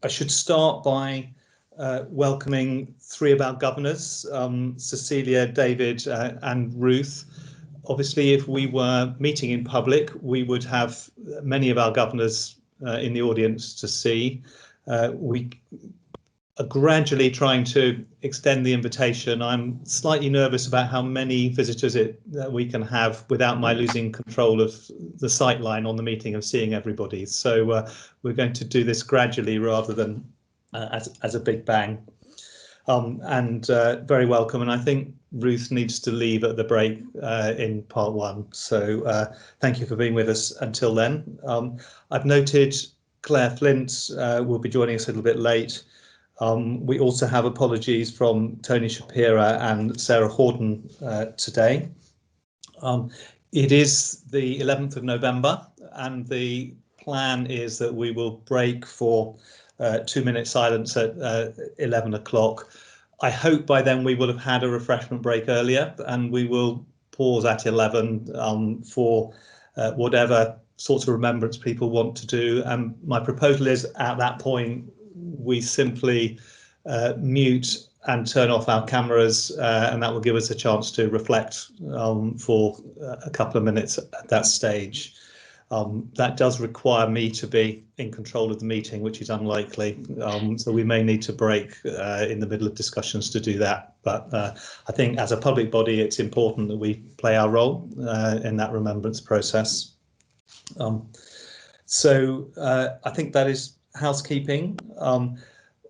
I should start by welcoming three of our governors, Cecilia, David and Ruth. Obviously, if we were meeting in public, we would have many of our governors in the audience to see. We are gradually trying to extend the invitation. I'm slightly nervous about how many visitors we can have without my losing control of the sight line on the meeting of seeing everybody. So we're going to do this gradually rather than as a big bang. Very welcome. And I think Ruth needs to leave at the break in part one. So thank you for being with us until then. I've noted Claire Flint will be joining us a little bit late. We also have apologies from Tony Shapiro and Sarah Horden today. It is the 11th of November, and the plan is that we will break for 2-minute silence at 11 o'clock. I hope by then we will have had a refreshment break earlier, and we will pause at 11 for whatever sorts of remembrance people want to do. And my proposal is at that point, we simply mute and turn off our cameras, and that will give us a chance to reflect for a couple of minutes at that stage. That does require me to be in control of the meeting, which is unlikely. So we may need to break in the middle of discussions to do that. But I think as a public body, it's important that we play our role in that remembrance process. I think that is housekeeping.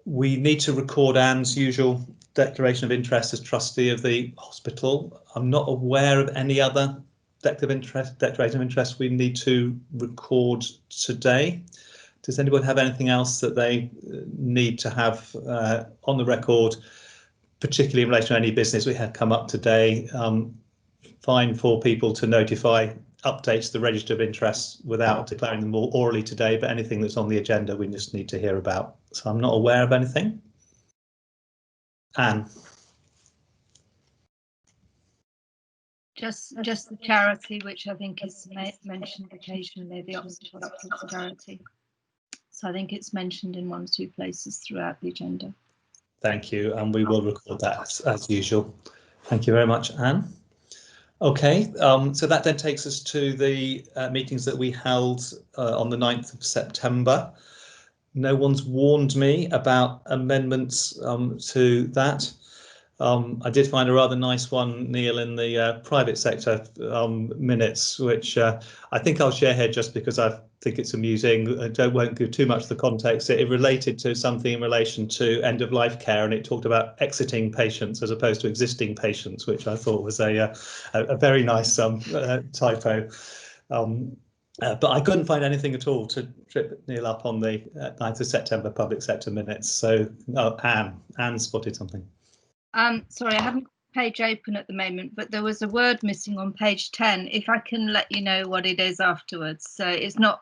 We need to record Anne's usual declaration of interest as trustee of the hospital. I'm not aware of any other declaration of interest we need to record today. Does anyone have anything else that they need to have on the record, particularly in relation to any business we had come up today? Fine for people to notify updates to the register of interest without declaring them all orally today, but anything that's on the agenda we just need to hear about. So I'm not aware of anything. Anne. Just the charity, which I think is mentioned occasionally, the Oxford charity. So I think it's mentioned in 1 or 2 places throughout the agenda. Thank you, and we will record that as usual. Thank you very much, Anne. Okay, so that then takes us to the meetings that we held on the 9th of September. No one's warned me about amendments to that. I did find a rather nice one, Neil, in the private sector minutes, which I think I'll share here just because I think it's amusing. I won't give too much of the context. It related to something in relation to end-of-life care, and it talked about exiting patients as opposed to existing patients, which I thought was a very nice typo. But I couldn't find anything at all to trip Neil up on the 9th of September public sector minutes. So Anne spotted something. Sorry, I haven't got the page open at the moment, but there was a word missing on page 10. If I can let you know what it is afterwards. So it's not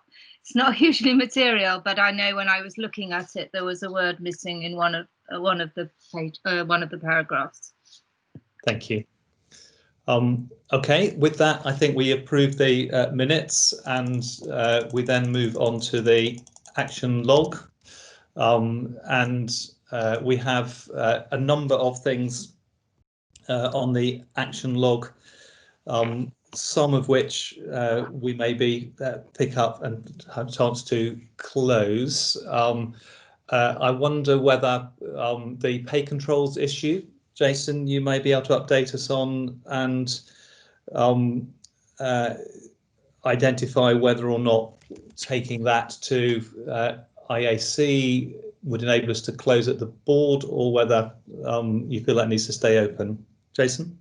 hugely material, but I know when I was looking at it, there was a word missing in one of the paragraphs. Thank you. Okay, with that, I think we approve the minutes, and we then move on to the action log. We have a number of things on the action log, some of which we maybe pick up and have a chance to close. I wonder whether the pay controls issue, Jason, you may be able to update us on and identify whether or not taking that to IAC would enable us to close at the board, or whether you feel that needs to stay open. Jason?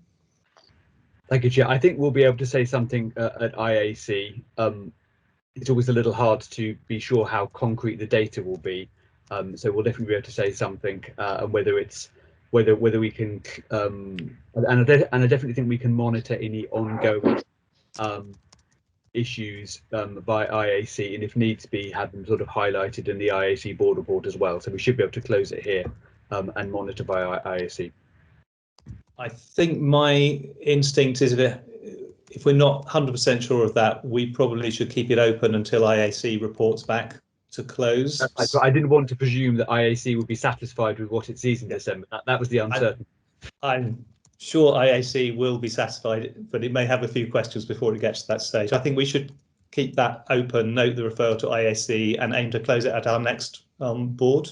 Thank you, Chair. I think we'll be able to say something at IAC. It's always a little hard to be sure how concrete the data will be, so we'll definitely be able to say something, and whether we can, and I definitely think we can monitor any ongoing issues by IAC, and if needs be, have them sort of highlighted in the IAC board report as well. So we should be able to close it here and monitor by IAC. I think my instinct is if we're not 100% sure of that, we probably should keep it open until IAC reports back to close. I didn't want to presume that IAC would be satisfied with what it sees in December. That was the uncertainty. I'm sure IAC will be satisfied, but it may have a few questions before it gets to that stage. I think we should keep that open, note the referral to IAC, and aim to close it at our next board.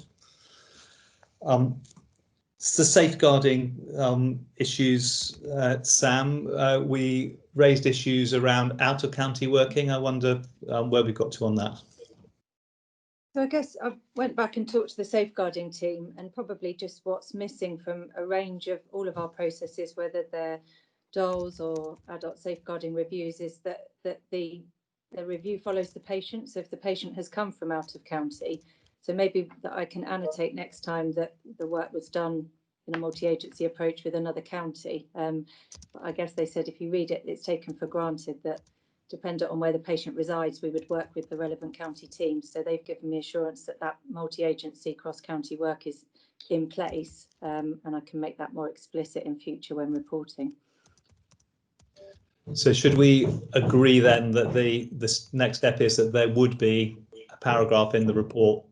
The safeguarding issues, Sam, we raised issues around out-of-county working. I wonder where we got to on that. So I guess I went back and talked to the safeguarding team, and probably just what's missing from a range of all of our processes, whether they're DOLs or adult safeguarding reviews, is that the review follows the patient. So if the patient has come from out of county, so maybe that I can annotate next time that the work was done in a multi-agency approach with another county. But I guess they said if you read it, it's taken for granted that dependent on where the patient resides, we would work with the relevant county teams. So they've given me assurance that that multi-agency cross-county work is in place, and I can make that more explicit in future when reporting. So should we agree then that this next step is that there would be a paragraph in the report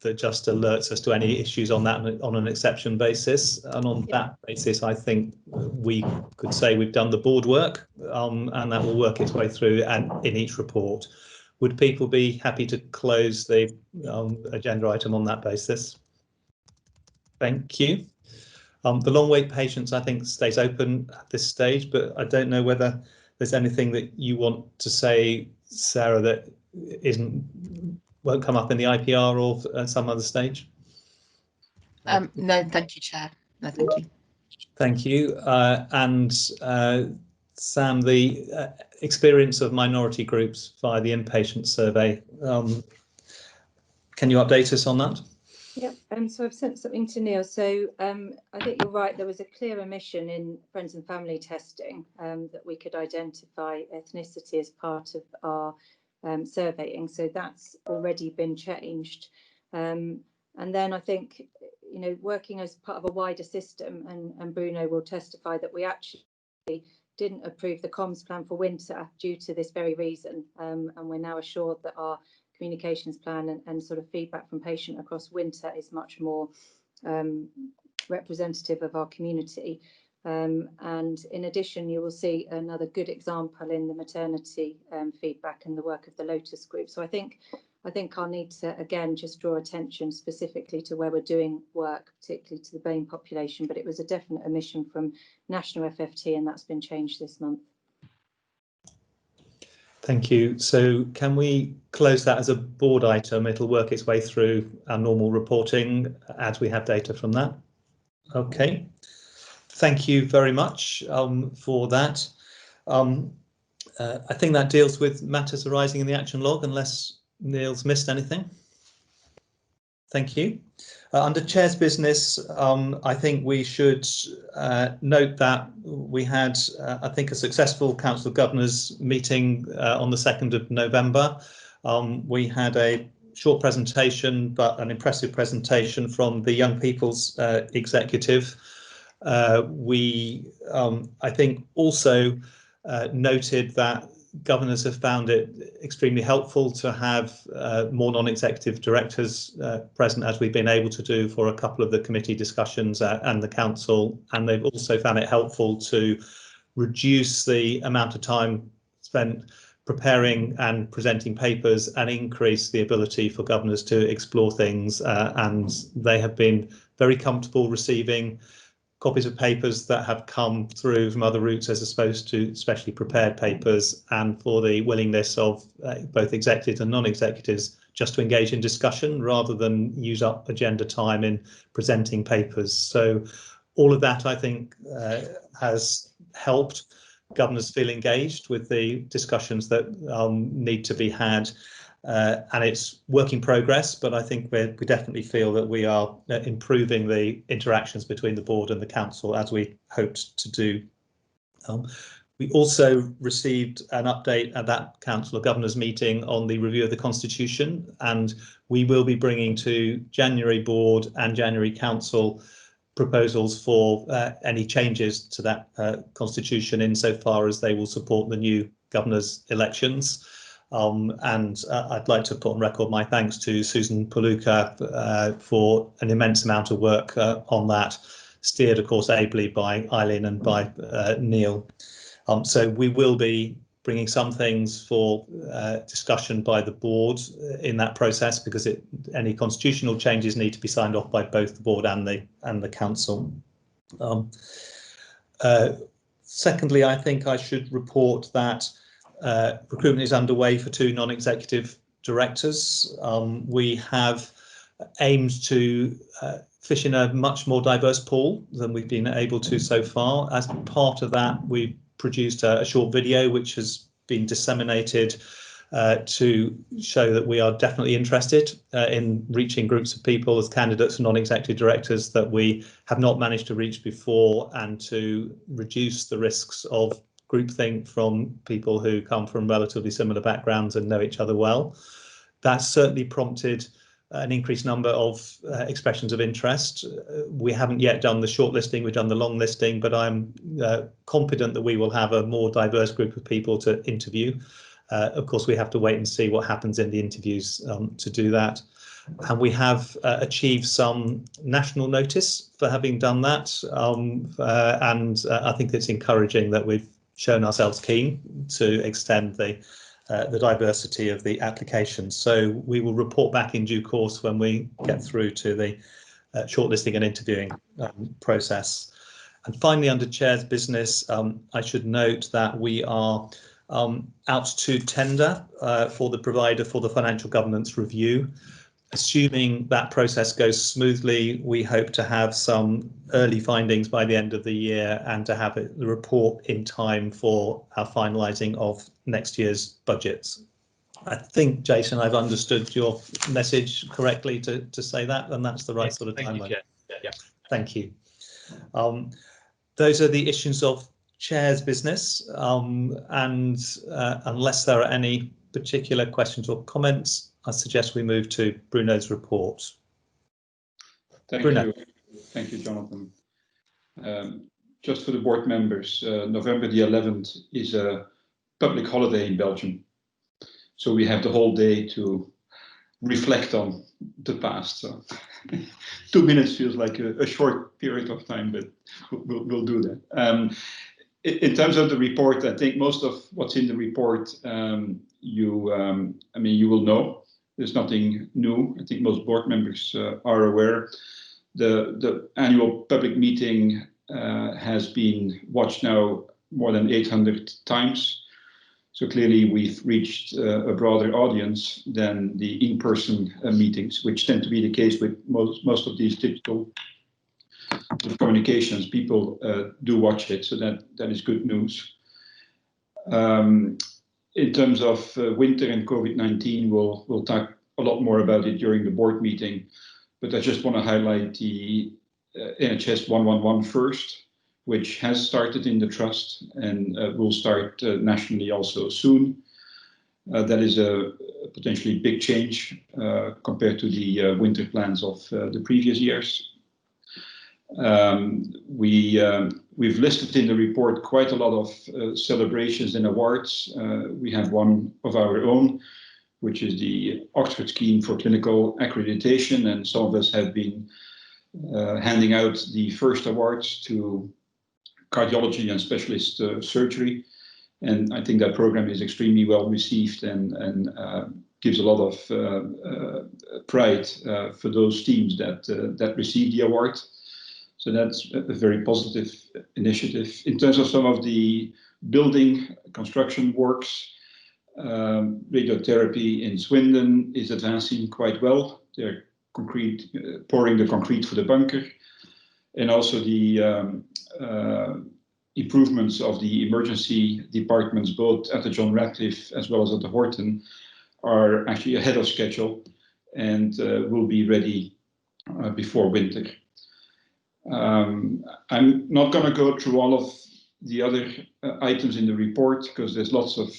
that just alerts us to any issues on that on an exception basis, and on that basis I think we could say we've done the board work, and that will work its way through and in each report. Would people be happy to close the agenda item on that basis? Thank you. The long wait patients I think stays open at this stage, but I don't know whether there's anything that you want to say, Sarah, that won't come up in the IPR or at some other stage? No, thank you, Chair. No, thank you. Thank you. And Sam, the experience of minority groups via the inpatient survey, can you update us on that? Yep, so I've sent something to Neil. So I think you're right, there was a clear omission in friends and family testing, that we could identify ethnicity as part of our surveying. So that's already been changed. And then I think, you know, working as part of a wider system, and Bruno will testify that we actually didn't approve the comms plan for winter due to this very reason. And we're now assured that our communications plan and sort of feedback from patient across winter is much more representative of our community. And in addition, you will see another good example in the maternity feedback and the work of the Lotus group. So I think I'll need to again just draw attention specifically to where we're doing work, particularly to the BAME population, but it was a definite omission from national FFT, and that's been changed this month. Thank you. So can we close that as a board item? It'll work its way through our normal reporting as we have data from that. Okay. Thank you very much for that. I think that deals with matters arising in the action log, unless Neil's missed anything. Thank you. Under Chair's business, I think we should note that we had, I think, a successful Council of Governors meeting on the 2nd of November. We had a short presentation, but an impressive presentation from the Young People's Executive. We, I think, also noted that governors have found it extremely helpful to have more non-executive directors present, as we've been able to do for a couple of the committee discussions and the council, and they've also found it helpful to reduce the amount of time spent preparing and presenting papers and increase the ability for governors to explore things, and they have been very comfortable receiving copies of papers that have come through from other routes as opposed to specially prepared papers, and for the willingness of both executives and non-executives just to engage in discussion rather than use up agenda time in presenting papers. So all of that, I think, has helped governors feel engaged with the discussions that need to be had. And it's work in progress, but I think we definitely feel that we are improving the interactions between the board and the council as we hoped to do. We also received an update at that Council of Governors meeting on the review of the Constitution, and we will be bringing to January board and January council proposals for any changes to that Constitution insofar as they will support the new governors' elections. And I'd like to put on record my thanks to Susan Paluca for an immense amount of work on that, steered, of course, ably by Eileen and by Neil. So we will be bringing some things for discussion by the board in that process, because any constitutional changes need to be signed off by both the board and the council. Secondly, I think I should report that recruitment is underway for 2 non-executive directors. We have aimed to fish in a much more diverse pool than we've been able to so far. As part of that, we've produced a short video which has been disseminated to show that we are definitely interested in reaching groups of people as candidates for non-executive directors that we have not managed to reach before, and to reduce the risks of groupthink from people who come from relatively similar backgrounds and know each other well. That's certainly prompted an increased number of expressions of interest. We haven't yet done the shortlisting, we've done the long listing, but I'm confident that we will have a more diverse group of people to interview. Of course, we have to wait and see what happens in the interviews to do that. And we have achieved some national notice for having done that. And I think it's encouraging that we've shown ourselves keen to extend the diversity of the applications. So we will report back in due course when we get through to the shortlisting and interviewing process. And finally, under Chair's business, I should note that we are out to tender for the provider for the financial governance review. Assuming that process goes smoothly, we hope to have some early findings by the end of the year and to have the report in time for our finalising of next year's budgets. I think, Jason, I've understood your message correctly to say that, and that's the right sort of timeline. Yeah. Thank you. Those are the issues of Chair's business, and unless there are any particular questions or comments, I suggest we move to Bruno's report. Thank you, Jonathan. Just for the board members, November the 11th is a public holiday in Belgium, so we have the whole day to reflect on the past. So 2 minutes feels like a short period of time, but we'll do that. In terms of the report, I think most of what's in the report you will know. There's nothing new. I think most board members are aware. The annual public meeting has been watched now more than 800 times. So clearly we've reached a broader audience than the in-person meetings, which tend to be the case with most of these digital communications. People do watch it, so that is good news. In terms of winter and COVID-19, we'll talk a lot more about it during the board meeting, but I just want to highlight the NHS 111 first, which has started in the trust and will start nationally also soon. That is a potentially big change compared to the winter plans of the previous years. We've listed in the report quite a lot of celebrations and awards. We have one of our own, which is the Oxford Scheme for Clinical Accreditation, and some of us have been handing out the first awards to cardiology and specialist surgery. And I think that program is extremely well received and gives a lot of pride for those teams that receive the award. So that's a very positive initiative. In terms of some of the building construction works, radiotherapy in Swindon is advancing quite well. They're pouring the concrete for the bunker. And also the improvements of the emergency departments, both at the John Radcliffe as well as at the Horton, are actually ahead of schedule and will be ready before winter. I'm not going to go through all of the other items in the report because there's lots of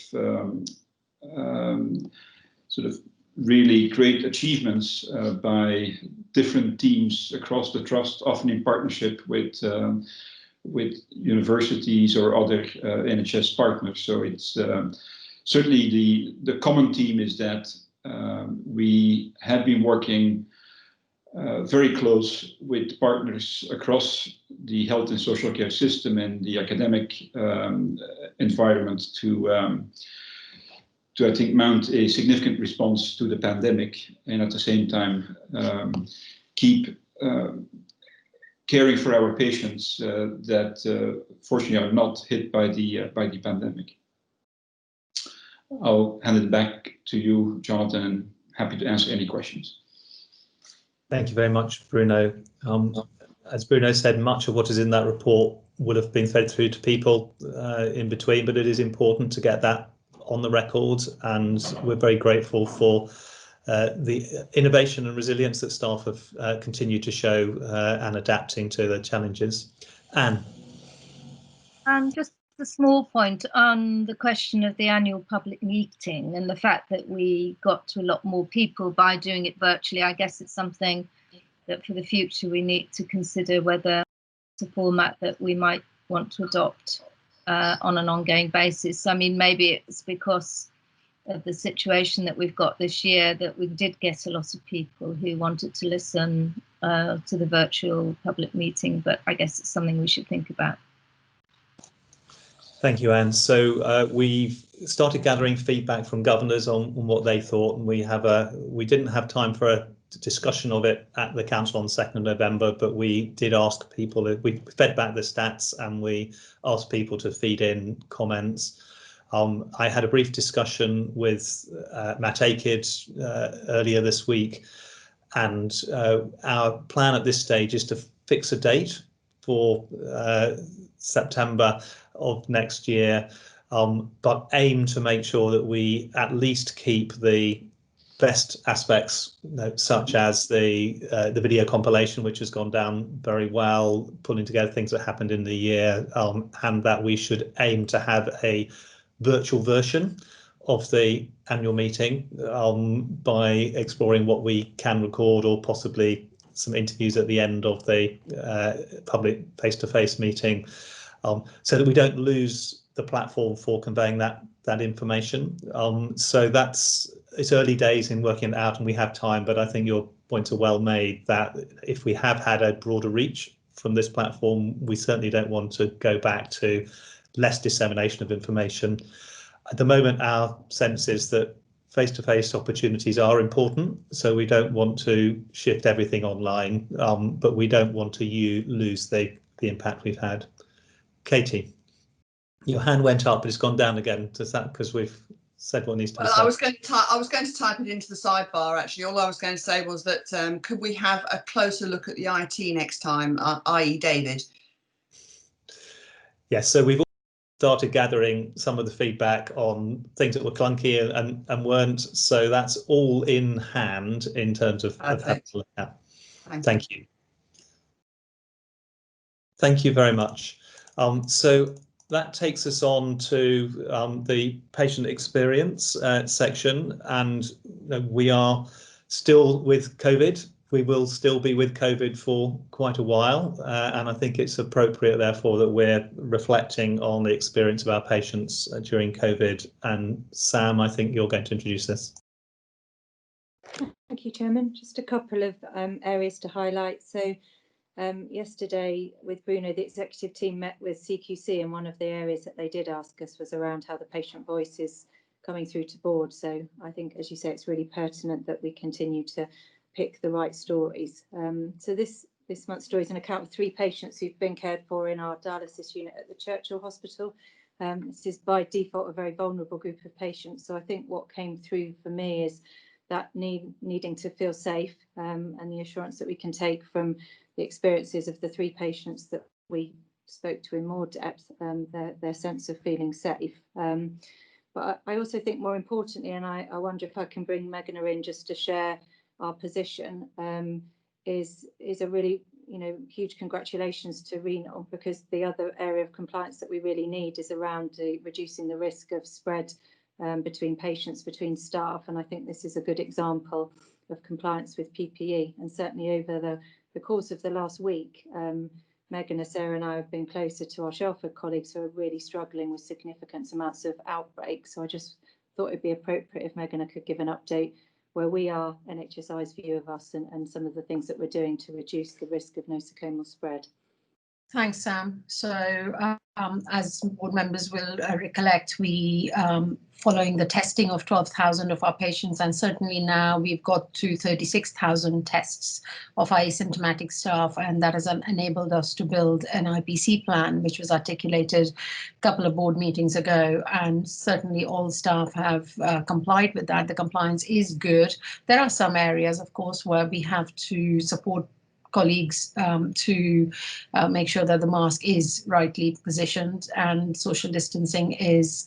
sort of really great achievements by different teams across the trust, often in partnership with universities or other NHS partners. So certainly the common theme is that we have been working very close with partners across the health and social care system and the academic environment to I think mount a significant response to the pandemic, and at the same time keep caring for our patients that fortunately are not hit by the pandemic. I'll hand it back to you, Jonathan, and happy to answer any questions. Thank you very much, Bruno. As Bruno said, much of what is in that report would have been fed through to people in between, but it is important to get that on the record, and we're very grateful for the innovation and resilience that staff have continued to show and adapting to the challenges. Anne. Just a small point on the question of the annual public meeting and the fact that we got to a lot more people by doing it virtually. I guess it's something that for the future we need to consider whether it's a format that we might want to adopt on an ongoing basis. I mean, maybe it's because of the situation that we've got this year that we did get a lot of people who wanted to listen to the virtual public meeting, but I guess it's something we should think about. Thank you, Anne. So we've started gathering feedback from governors on what they thought, and we didn't have time for a discussion of it at the council on 2nd of November, but we did ask people, we fed back the stats and we asked people to feed in comments. I had a brief discussion with Matt Akid earlier this week, and our plan at this stage is to fix a date for September of next year, but aim to make sure that we at least keep the best aspects, such as the video compilation, which has gone down very well, pulling together things that happened in the year, and that we should aim to have a virtual version of the annual meeting by exploring what we can record, or possibly some interviews at the end of the public face-to-face meeting, so that we don't lose the platform for conveying that information. So it's early days in working it out, and we have time, but I think your points are well made that if we have had a broader reach from this platform, we certainly don't want to go back to less dissemination of information. At the moment, our sense is that face-to-face opportunities are important, so we don't want to shift everything online, but we don't want to lose the impact we've had. Katie, your hand went up, but it's gone down again. Does that because we've said what needs to be said? I was going to type it into the sidebar. Actually, all I was going to say was that could we have a closer look at the IT next time, i.e. David? Yes, so we've started gathering some of the feedback on things that were clunky and weren't, so that's all in hand in terms of having to look at. Thank you. Thank you very much. So that takes us on to the patient experience section, and we are still with COVID. We will still be with COVID for quite a while, and I think it's appropriate, therefore, that we're reflecting on the experience of our patients during COVID. And Sam, I think you're going to introduce this. Thank you, Chairman. Just a couple of areas to highlight. So yesterday with Bruno, the executive team met with CQC, and one of the areas that they did ask us was around how the patient voice is coming through to board. So I think, as you say, it's really pertinent that we continue to pick the right stories. So this month's story is an account of 3 patients who've been cared for in our dialysis unit at the Churchill Hospital. This is by default a very vulnerable group of patients. So I think what came through for me is that needing to feel safe, and the assurance that we can take from the experiences of the 3 patients that we spoke to in more depth, their sense of feeling safe. But I also think more importantly, and I wonder if I can bring Meghna in just to share our position, is a really huge congratulations to Renal, because the other area of compliance that we really need is around reducing the risk of spread between patients, between staff, and I think this is a good example of compliance with PPE. And certainly over the course of the last week, Meghna, Sarah and I have been closer to our Shelford colleagues who are really struggling with significant amounts of outbreaks. So I just thought it'd be appropriate if Megan could give an update where we are, NHSI's view of us, and some of the things that we're doing to reduce the risk of nosocomial spread. Thanks, Sam. So as board members will recollect, we, following the testing of 12,000 of our patients, and certainly now we've got to 36,000 tests of our asymptomatic staff, and that has enabled us to build an IPC plan, which was articulated a couple of board meetings ago, and certainly all staff have complied with that. The compliance is good. There are some areas, of course, where we have to support colleagues to make sure that the mask is rightly positioned and social distancing is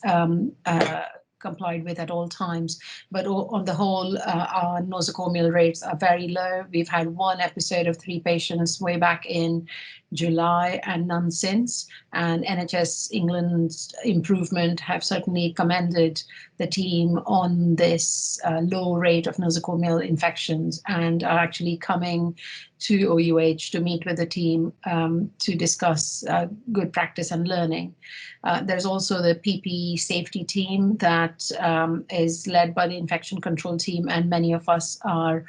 complied with at all times. But on the whole, our nosocomial rates are very low. We've had one episode of 3 patients way back in July and none since. And NHS England's improvement have certainly commended the team on this low rate of nosocomial infections, and are actually coming to OUH to meet with the team to discuss good practice and learning. There's also the PPE safety team that is led by the infection control team, and many of us are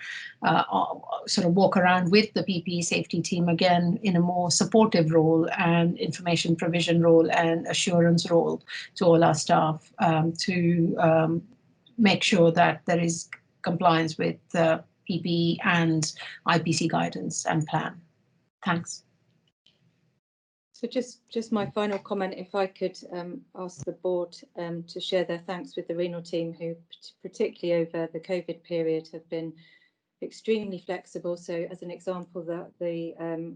sort of walk around with the PPE safety team, again in a more supportive role and information provision role and assurance role to all our staff to make sure that there is compliance with PPE and IPC guidance and plan. Thanks. So just my final comment, if I could ask the board to share their thanks with the renal team, who particularly over the COVID period have been extremely flexible. So as an example, that the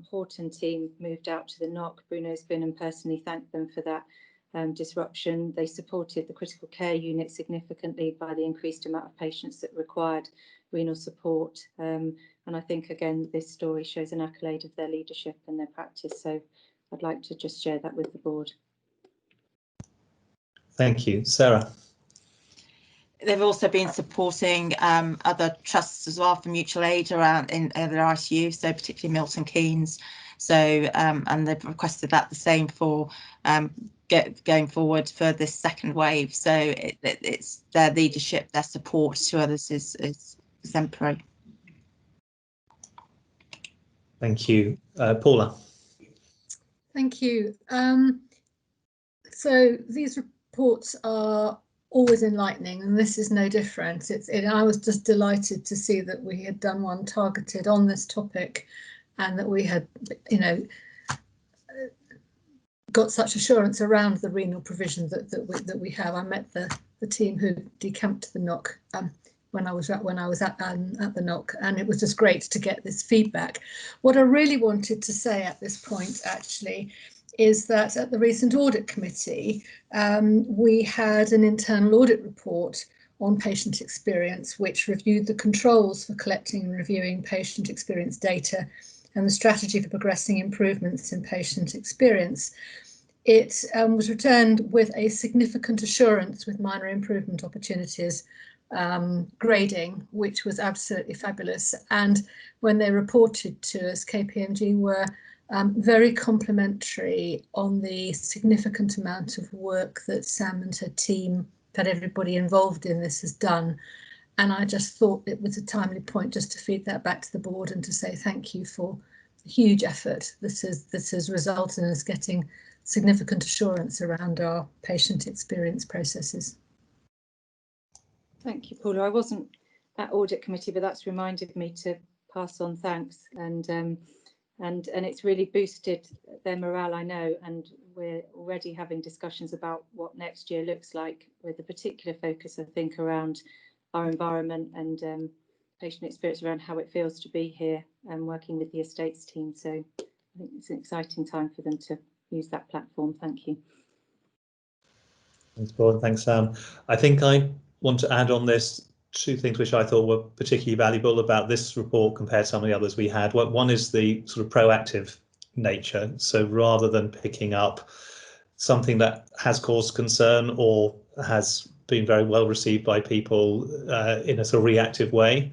Horton team moved out to the NOC. Bruno's been and personally thanked them for that disruption. They supported the critical care unit significantly by the increased amount of patients that required renal support. And I think, again, this story shows an accolade of their leadership and their practice. So I'd like to just share that with the board. Thank you. Sarah. They've also been supporting other trusts as well for mutual aid around in their ICU, so particularly Milton Keynes. So and they've requested that the same for going forward for this second wave. So it's their leadership, their support to others is exemplary. Thank you. Paula. Thank you. So these reports are always enlightening, and this is no different. I was just delighted to see that we had done one targeted on this topic, and that we had, got such assurance around the renal provision that we have. I met the team who decamped the NOC when I was at the NOC, and it was just great to get this feedback. What I really wanted to say at this point, actually, is that at the recent audit committee, we had an internal audit report on patient experience, which reviewed the controls for collecting and reviewing patient experience data and the strategy for progressing improvements in patient experience. It was returned with a significant assurance with minor improvement opportunities grading, which was absolutely fabulous. And when they reported to us, KPMG were very complimentary on the significant amount of work that Sam and her team, that everybody involved in this has done. And I just thought it was a timely point just to feed that back to the board and to say thank you for the huge effort. This has resulted in us getting significant assurance around our patient experience processes. Thank you, Paula. I wasn't at audit committee, but that's reminded me to pass on thanks, and it's really boosted their morale, I know, and we're already having discussions about what next year looks like, with a particular focus, I think, around our environment and patient experience, around how it feels to be here and working with the estates team. So I think it's an exciting time for them to use that platform. Thank you. Thanks, Paul. Thanks, Sam. I think I want to add on this 2 things which I thought were particularly valuable about this report compared to some of the others we had. One is the sort of proactive nature. So rather than picking up something that has caused concern or has been very well received by people in a sort of reactive way,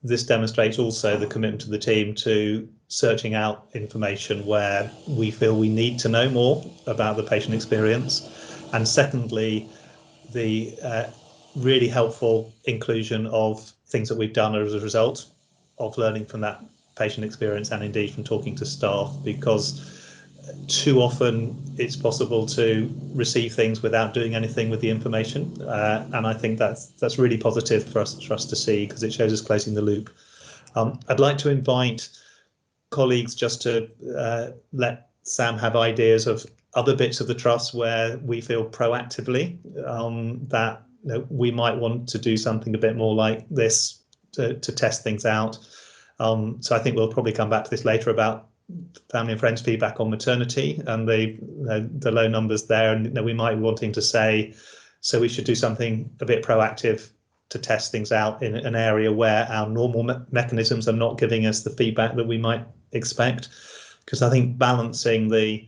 this demonstrates also the commitment of the team to searching out information where we feel we need to know more about the patient experience. And secondly, the really helpful inclusion of things that we've done as a result of learning from that patient experience and indeed from talking to staff, because too often it's possible to receive things without doing anything with the information, and I think that's really positive for us to see, because it shows us closing the loop. I'd like to invite colleagues just to let Sam have ideas of other bits of the trust where we feel proactively that we might want to do something a bit more like this to test things out. So I think we'll probably come back to this later about family and friends feedback on maternity and the low numbers there, and we might be wanting to say, so we should do something a bit proactive to test things out in an area where our normal mechanisms are not giving us the feedback that we might expect, because I think balancing the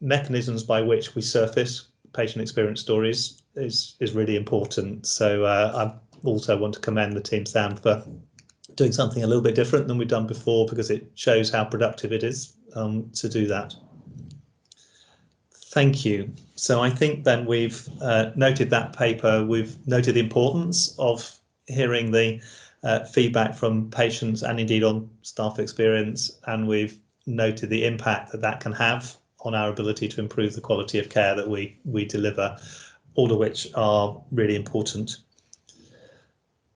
mechanisms by which we surface patient experience stories is really important. So I also want to commend the team, Sam, for doing something a little bit different than we've done before, because it shows how productive it is to do that. Thank you. So I think then we've noted that paper, we've noted the importance of hearing the feedback from patients and indeed on staff experience, and we've noted the impact that that can have on our ability to improve the quality of care that we deliver, all of which are really important.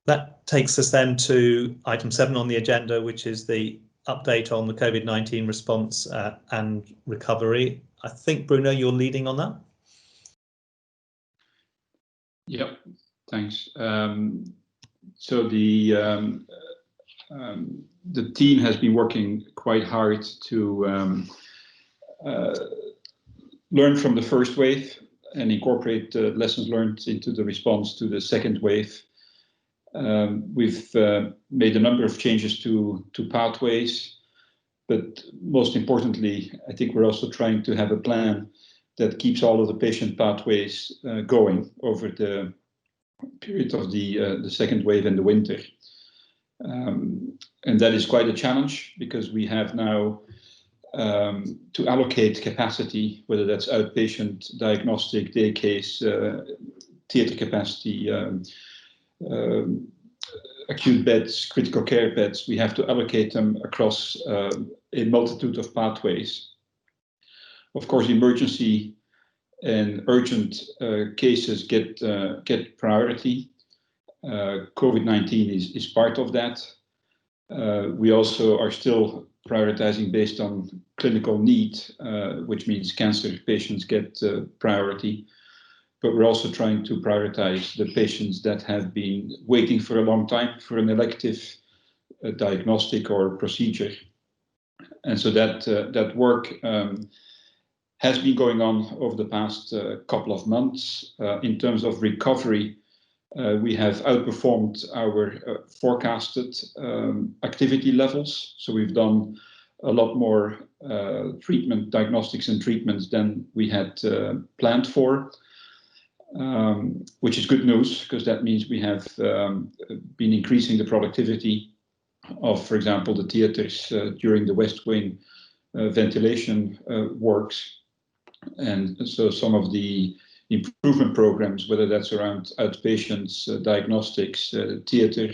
That takes us then to item 7 on the agenda, which is the update on the COVID-19 response and recovery. I think, Bruno, you're leading on that. Yep, thanks. So the team has been working quite hard to learn from the first wave and incorporate lessons learned into the response to the second wave. We've made a number of changes to pathways, but most importantly, I think we're also trying to have a plan that keeps all of the patient pathways going over the period of the second wave in the winter. And that is quite a challenge, because we have now to allocate capacity, whether that's outpatient, diagnostic, day case, theatre capacity, acute beds, critical care beds. We have to allocate them across a multitude of pathways. Of course, emergency and urgent cases get priority. COVID-19 is part of that. We also are still prioritizing based on clinical need, which means cancer patients get priority. But we're also trying to prioritize the patients that have been waiting for a long time for an elective diagnostic or procedure. And so that work has been going on over the past couple of months. In terms of recovery, we have outperformed our forecasted activity levels. So we've done a lot more diagnostics and treatments than we had planned for. Which is good news, because that means we have been increasing the productivity of, for example, the theatres during the West Wing ventilation works. And so some of the improvement programs, whether that's around outpatients, diagnostics, theatre,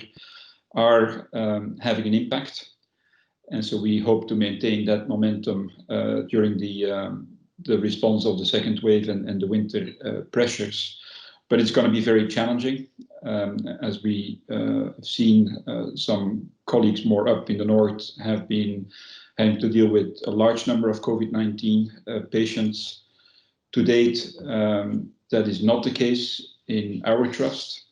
are having an impact. And so we hope to maintain that momentum during the response of the second wave and the winter pressures. But it's going to be very challenging, as we have seen some colleagues more up in the north have been having to deal with a large number of COVID-19 patients. To date, that is not the case in our trust.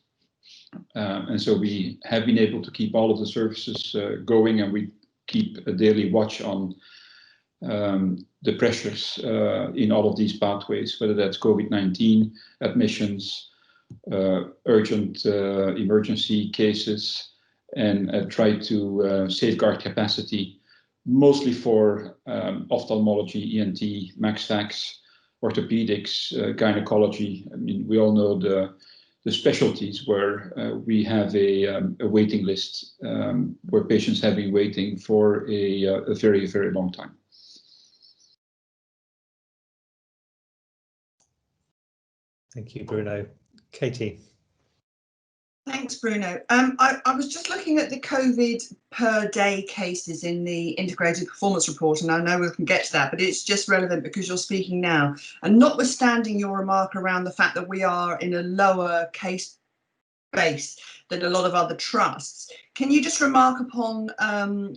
And so we have been able to keep all of the services going, and we keep a daily watch on the pressures in all of these pathways, whether that's COVID-19 admissions, urgent emergency cases, and try to safeguard capacity, mostly for ophthalmology, ENT, MaxFax, orthopedics, gynecology. I mean, we all know the specialties where we have a waiting list, where patients have been waiting for a very, very long time. Thank you, Bruno. Katie. Thanks, Bruno. I was just looking at the COVID per day cases in the integrated performance report, and I know we can get to that, but it's just relevant because you're speaking now. And notwithstanding your remark around the fact that we are in a lower case base than a lot of other trusts, can you just remark upon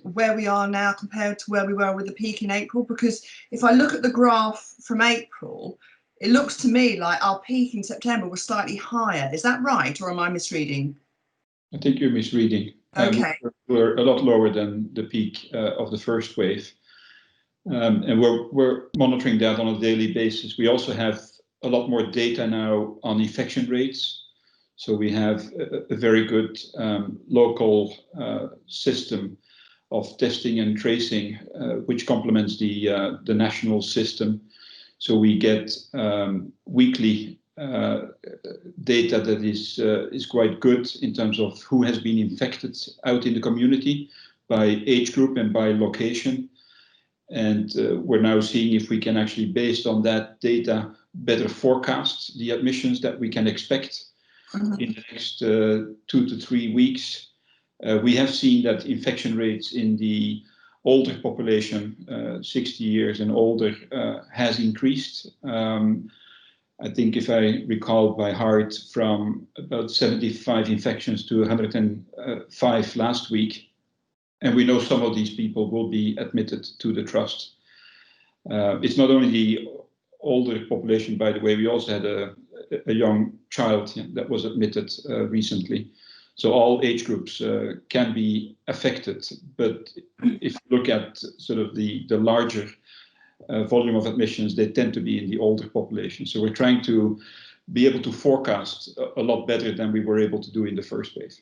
where we are now compared to where we were with the peak in April? Because if I look at the graph from April, it looks to me like our peak in September was slightly higher. Is that right, or am I misreading? I think you're misreading. Okay. We're a lot lower than the peak of the first wave. And we're monitoring that on a daily basis. We also have a lot more data now on infection rates. So we have a very good local system of testing and tracing, which complements the national system. So we get weekly data that is quite good in terms of who has been infected out in the community by age group and by location. And we're now seeing if we can actually, based on that data, better forecast the admissions that we can expect in the next 2 to 3 weeks. We have seen that infection rates in the older population, 60 years and older, has increased. I think if I recall by heart, from about 75 infections to 105 last week. And we know some of these people will be admitted to the trust. It's not only the older population, by the way, we also had a young child that was admitted recently. So all age groups can be affected. But if you look at sort of the larger volume of admissions, they tend to be in the older population. So we're trying to be able to forecast a lot better than we were able to do in the first wave.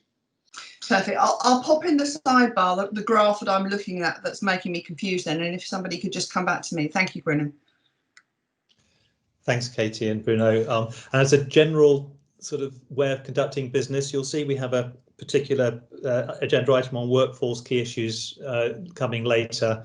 Perfect. I'll pop in the sidebar, the graph that I'm looking at that's making me confused then, and if somebody could just come back to me. Thank you, Bruno. Thanks, Katie and Bruno. And as a general sort of way of conducting business, you'll see we have a particular agenda item on workforce key issues coming later.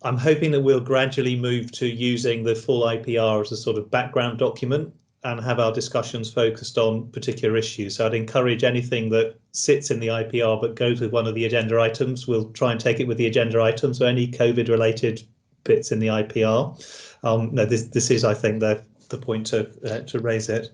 I'm hoping that we'll gradually move to using the full IPR as a sort of background document and have our discussions focused on particular issues. So I'd encourage anything that sits in the IPR but goes with one of the agenda items. We'll try and take it with the agenda item. So any COVID related bits in the IPR. No, this is, I think, the point to raise it.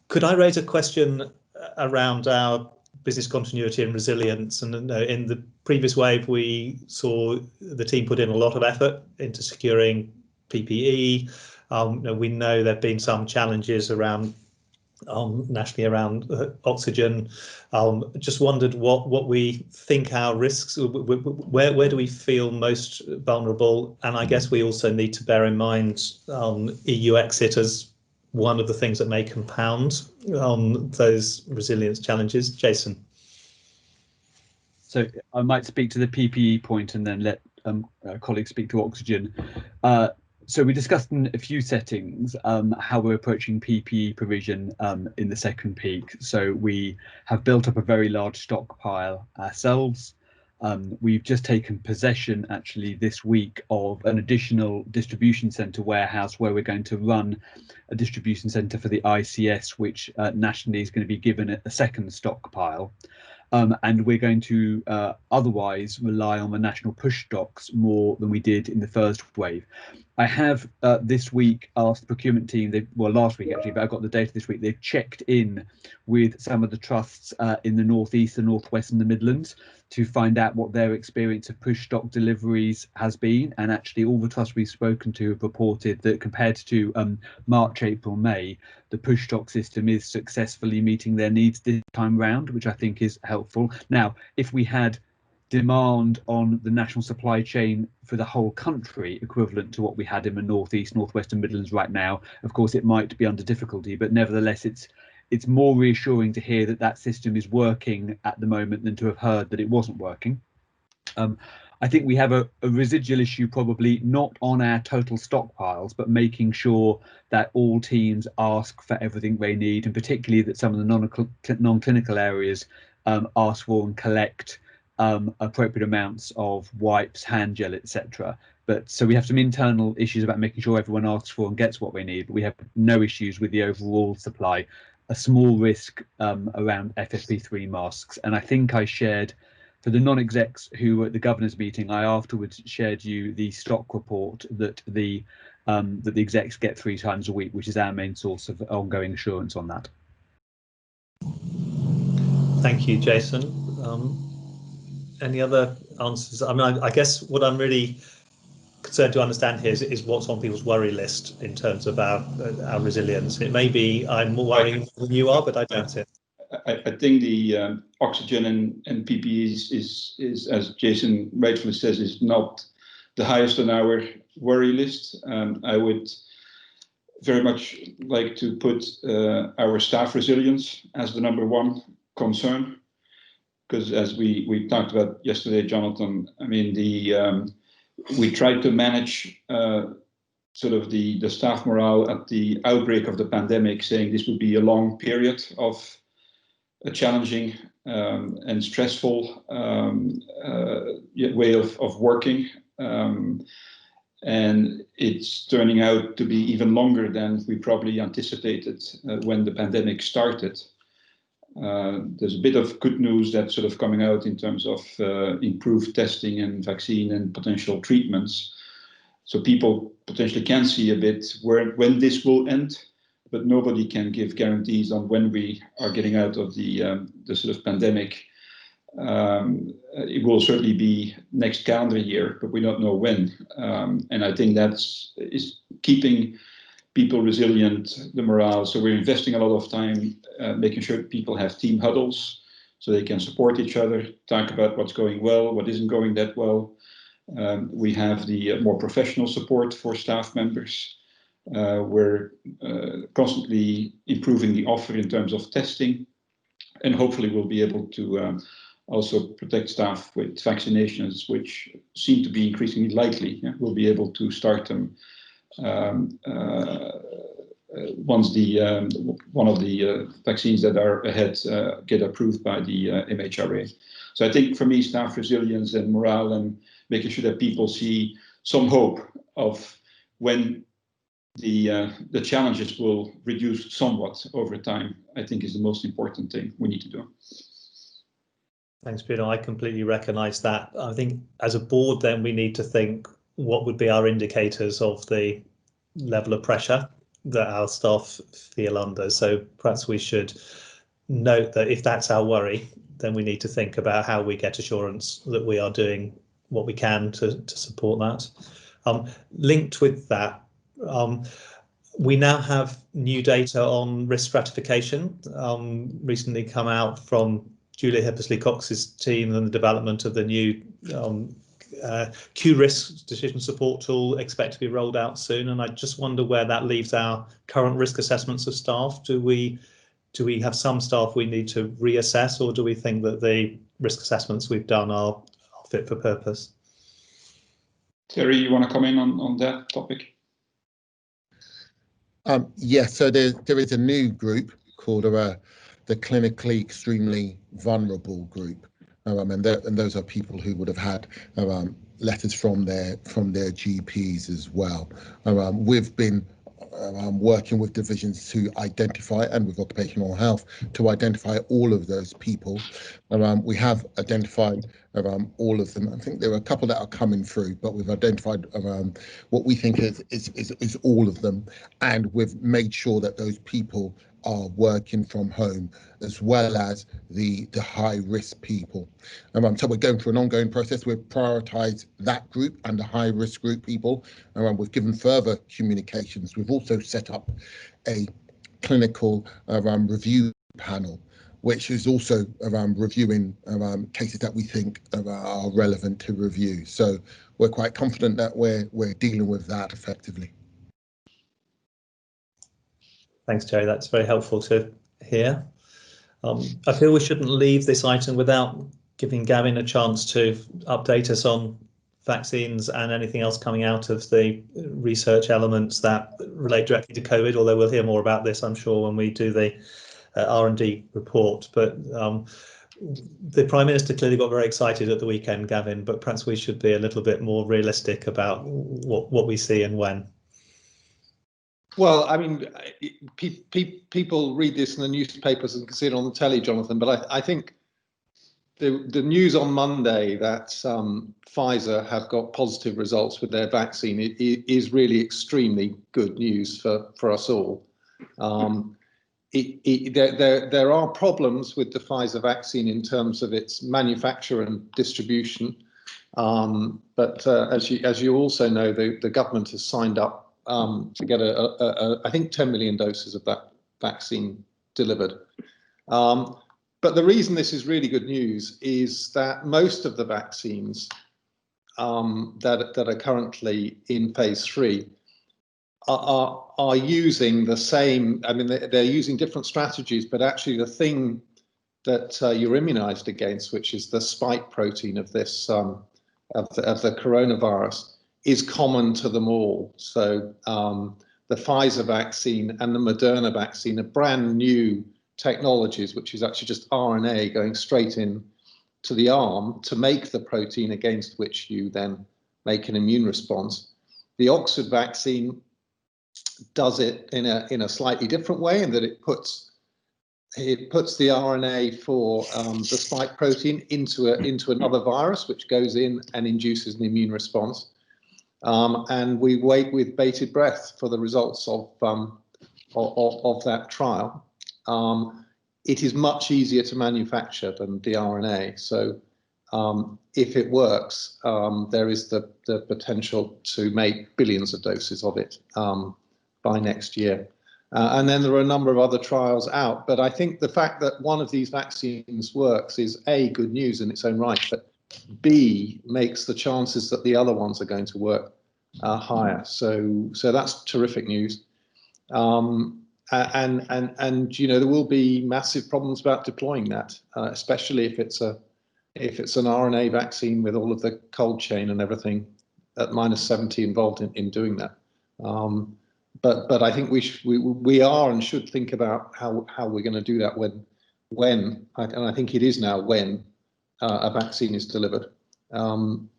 Could I raise a question around our business continuity and resilience? And in the previous wave, we saw the team put in a lot of effort into securing PPE. We know there have been some challenges around nationally around oxygen. Just wondered what we think our risks, where do we feel most vulnerable? And I guess we also need to bear in mind EU exit as one of the things that may compound those resilience challenges. Jason. So I might speak to the PPE point and then let colleagues speak to oxygen. So we discussed in a few settings how we're approaching PPE provision in the second peak. So we have built up a very large stockpile ourselves. We've just taken possession actually this week of an additional distribution centre warehouse where we're going to run a distribution centre for the ICS, which nationally is going to be given a second stockpile. And we're going to otherwise rely on the national push stocks more than we did in the first wave. I have this week asked the procurement team, well, last week actually, but I've got the data this week. They've checked in with some of the trusts in the northeast, the northwest and the Midlands to find out what their experience of push stock deliveries has been. And actually all the trusts we've spoken to have reported that compared to March, April, May, the push stock system is successfully meeting their needs this time round, which I think is helpful. Now, if we had demand on the national supply chain for the whole country equivalent to what we had in the northeast, northwest and Midlands right now, of course it might be under difficulty, but nevertheless it's more reassuring to hear that that system is working at the moment than to have heard that it wasn't working. I think we have a residual issue probably not on our total stockpiles, but making sure that all teams ask for everything they need, and particularly that some of the non-clinical areas ask for and collect appropriate amounts of wipes, hand gel, etc. But so we have some internal issues about making sure everyone asks for and gets what they need, but we have no issues with the overall supply. A small risk around FFP3 masks. And I think I shared, for the non-execs who were at the governor's meeting, I afterwards shared you the stock report that the execs get 3 times a week, which is our main source of ongoing assurance on that. Thank you, Jason. Any other answers? I mean, I guess what I'm really concerned to understand here is what's on people's worry list in terms of our resilience. It may be I'm more worrying than you are, but I doubt it. I think the oxygen and PPEs is, as Jason rightfully says, is not the highest on our worry list. I would very much like to put our staff resilience as the #1 concern, because as we talked about yesterday, Jonathan, I mean, we tried to manage sort of the staff morale at the outbreak of the pandemic, saying this would be a long period of a challenging and stressful way of working. And it's turning out to be even longer than we probably anticipated when the pandemic started. There's a bit of good news that's sort of coming out in terms of improved testing and vaccine and potential treatments. So people potentially can see a bit when this will end, but nobody can give guarantees on when we are getting out of the sort of pandemic. It will certainly be next calendar year, but we don't know when. And I think is keeping people resilient, the morale. So we're investing a lot of time making sure people have team huddles so they can support each other, talk about what's going well, what isn't going that well. We have the more professional support for staff members. We're constantly improving the offer in terms of testing, and hopefully we'll be able to also protect staff with vaccinations, which seem to be increasingly likely. Yeah? We'll be able to start them once one of the vaccines that are ahead get approved by the MHRA. So I think for me, staff resilience and morale and making sure that people see some hope of when the challenges will reduce somewhat over time, I think is the most important thing we need to do. Thanks, Bruno. I completely recognise that. I think as a board, then we need to think what would be our indicators of the level of pressure that our staff feel under. So perhaps we should note that if that's our worry, then we need to think about how we get assurance that we are doing what we can to support that. Linked with that, we now have new data on risk stratification, recently come out from Julia Hippersley-Cox's team and the development of the new Q-risk decision support tool, expect to be rolled out soon. And I just wonder where that leaves our current risk assessments of staff. Do we have some staff we need to reassess, or do we think that the risk assessments we've done are fit for purpose? Terry, you want to come in on that topic? Yes, so there is a new group called the clinically extremely vulnerable group, and those are people who would have had letters from their GPs as well. We've been working with divisions to identify, and with occupational health, to identify all of those people. We have identified all of them. I think there are a couple that are coming through, but we've identified what we think is all of them, and we've made sure that those people are working from home, as well as the high risk people. So we're going through an ongoing process. We've prioritised that group and the high risk group people. We've given further communications. We've also set up a clinical review panel, which is also reviewing cases that we think are relevant to review. So we're quite confident that we're dealing with that effectively. Thanks, Jerry. That's very helpful to hear. I feel we shouldn't leave this item without giving Gavin a chance to update us on vaccines and anything else coming out of the research elements that relate directly to COVID, although we'll hear more about this, I'm sure, when we do the R&D report. But the Prime Minister clearly got very excited at the weekend, Gavin, but perhaps we should be a little bit more realistic about what we see and when. Well, I mean, people read this in the newspapers and can see it on the telly, Jonathan, but I think the news on Monday that Pfizer have got positive results with their vaccine is really extremely good news for us all. There are problems with the Pfizer vaccine in terms of its manufacture and distribution, but as you also know, the government has signed up to get I think 10 million doses of that vaccine delivered. But the reason this is really good news is that most of the vaccines that are currently in phase 3 are using the same. I mean, they're using different strategies, but actually the thing that you're immunized against, which is the spike protein of this of the coronavirus, is common to them all. So the Pfizer vaccine and the Moderna vaccine are brand new technologies, which is actually just RNA going straight in to the arm to make the protein against which you then make an immune response. The Oxford vaccine does it in a slightly different way, in that it puts the RNA for the spike protein into another virus, which goes in and induces an immune response. And we wait with bated breath for the results of that trial. It is much easier to manufacture than the RNA, so if it works, there is the potential to make billions of doses of it by next year. And then there are a number of other trials out, but I think the fact that one of these vaccines works is A, good news in its own right, but B, makes the chances that the other ones are going to work higher. So that's terrific news. And you know, there will be massive problems about deploying that, especially if it's an RNA vaccine with all of the cold chain and everything at -70 involved in doing that. But I think we are and should think about how we're going to do that when and I think it is now when a vaccine is delivered. And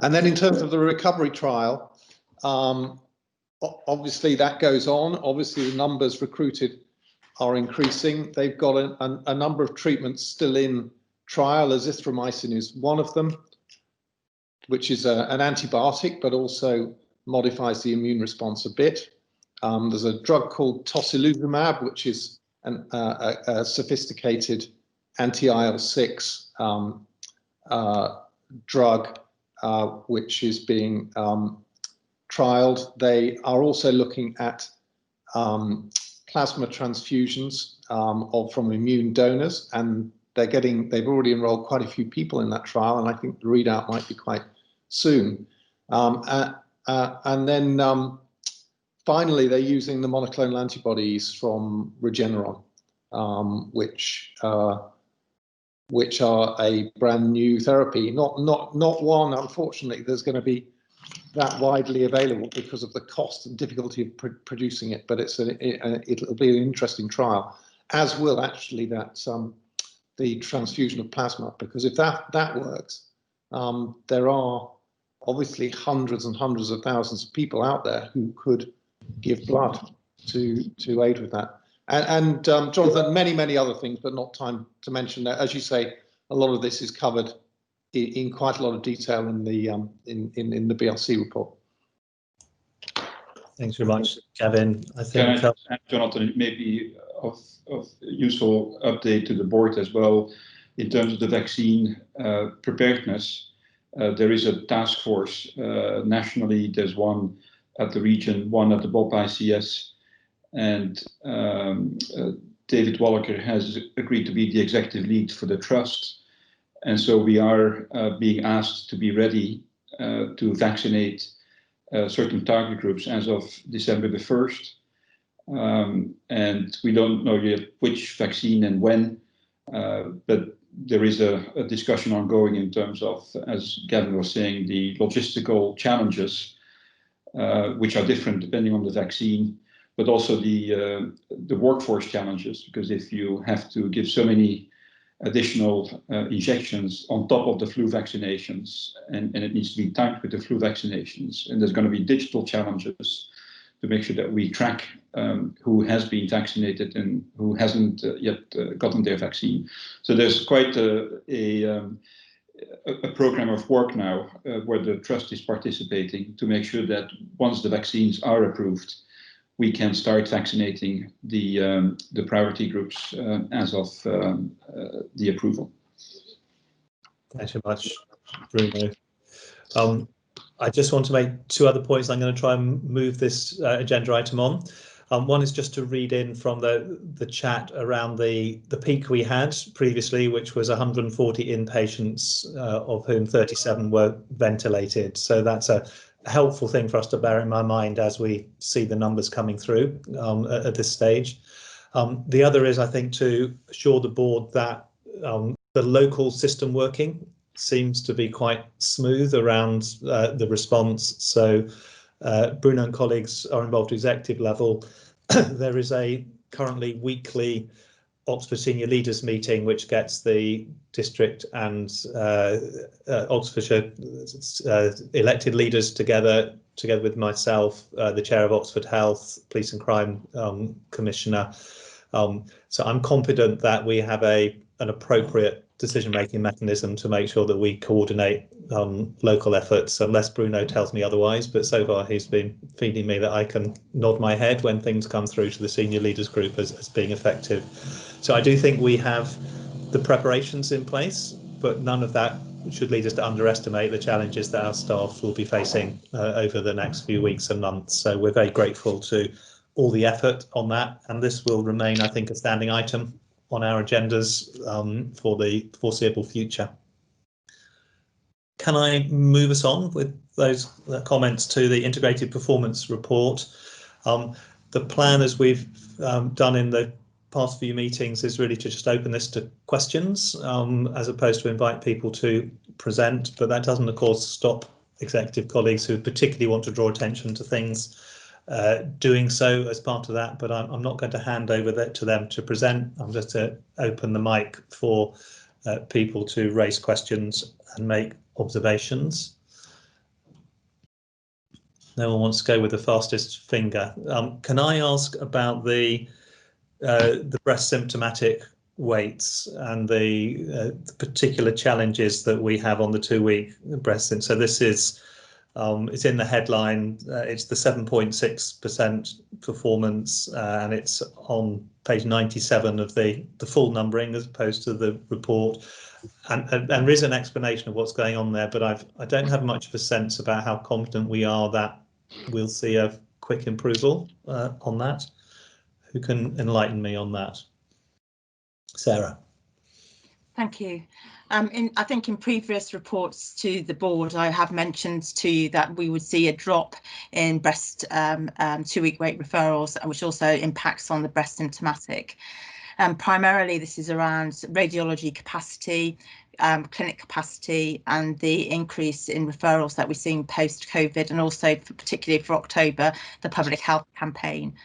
then in terms of the recovery trial, obviously that goes on. Obviously the numbers recruited are increasing. They've got a number of treatments still in trial. Azithromycin is one of them, which is an antibiotic, but also modifies the immune response a bit. There's a drug called tocilizumab, which is a sophisticated anti-IL-6 drug, which is being trialed. They are also looking at plasma transfusions from immune donors, and they've already enrolled quite a few people in that trial, and I think the readout might be quite soon. And then finally, they're using the monoclonal antibodies from Regeneron, which are a brand new therapy. Not one, unfortunately, there's going to be that widely available because of the cost and difficulty of producing it. But it'll be an interesting trial, as will actually the transfusion of plasma, because if that works, there are obviously hundreds and hundreds of thousands of people out there who could give blood to aid with that. And Jonathan, many other things, but not time to mention that. As you say, a lot of this is covered in quite a lot of detail in the BRC report. Thanks very much, Gavin. I think Jonathan, maybe of useful update to the board as well in terms of the vaccine preparedness. There is a task force nationally. There's one at the region, one at the BOP ICS, and David Wallaker has agreed to be the executive lead for the trust. And so we are being asked to be ready to vaccinate certain target groups as of December the 1st. And we don't know yet which vaccine and when, but there is a discussion ongoing in terms of, as Gavin was saying, the logistical challenges, which are different depending on the vaccine, but also the workforce challenges, because if you have to give so many additional injections on top of the flu vaccinations, and it needs to be timed with the flu vaccinations. And there's going to be digital challenges to make sure that we track who has been vaccinated and who hasn't yet gotten their vaccine. So there's quite a program of work now where the trust is participating to make sure that once the vaccines are approved, we can start vaccinating the priority groups as of the approval. Thanks very much, Bruno. I just want to make two other points. I'm going to try and move this agenda item on. One is just to read in from the chat around the peak we had previously, which was 140 inpatients, of whom 37 were ventilated. So that's a helpful thing for us to bear in my mind as we see the numbers coming through at this stage. The other is, I think, to assure the board that the local system working seems to be quite smooth around the response. So Bruno and colleagues are involved at executive level. There is a currently weekly Oxford senior leaders meeting, which gets the district and Oxfordshire elected leaders together with myself, the chair of Oxford Health, Police and Crime Commissioner. So I'm confident that we have an appropriate decision-making mechanism to make sure that we coordinate local efforts, unless Bruno tells me otherwise. But so far he's been feeding me that I can nod my head when things come through to the senior leaders group as being effective. So I do think we have the preparations in place, but none of that should lead us to underestimate the challenges that our staff will be facing over the next few weeks and months. So we're very grateful to all the effort on that, and this will remain, I think, a standing item on our agendas for the foreseeable future. Can I move us on with those comments to the integrated performance report? The plan, as we've done in the past few meetings, is really to just open this to questions as opposed to invite people to present, but that doesn't of course stop executive colleagues who particularly want to draw attention to things doing so as part of that, but I'm not going to hand over that to them to present. I'm just to open the mic for people to raise questions and make observations. No one wants to go with the fastest finger. Can I ask about the breast symptomatic weights and the particular challenges that we have on the 2-week breast? So this is it's in the headline. It's the 7.6% performance, and it's on page 97 of the full numbering as opposed to the report. And there is an explanation of what's going on there, but I don't have much of a sense about how confident we are that we'll see a quick improvement on that. Who can enlighten me on that? Sarah. Thank you. I think in previous reports to the board, I have mentioned to you that we would see a drop in breast 2-week weight referrals, which also impacts on the breast symptomatic. Primarily, this is around radiology capacity, clinic capacity, and the increase in referrals that we're seeing post-COVID, and also particularly for October, the public health campaign.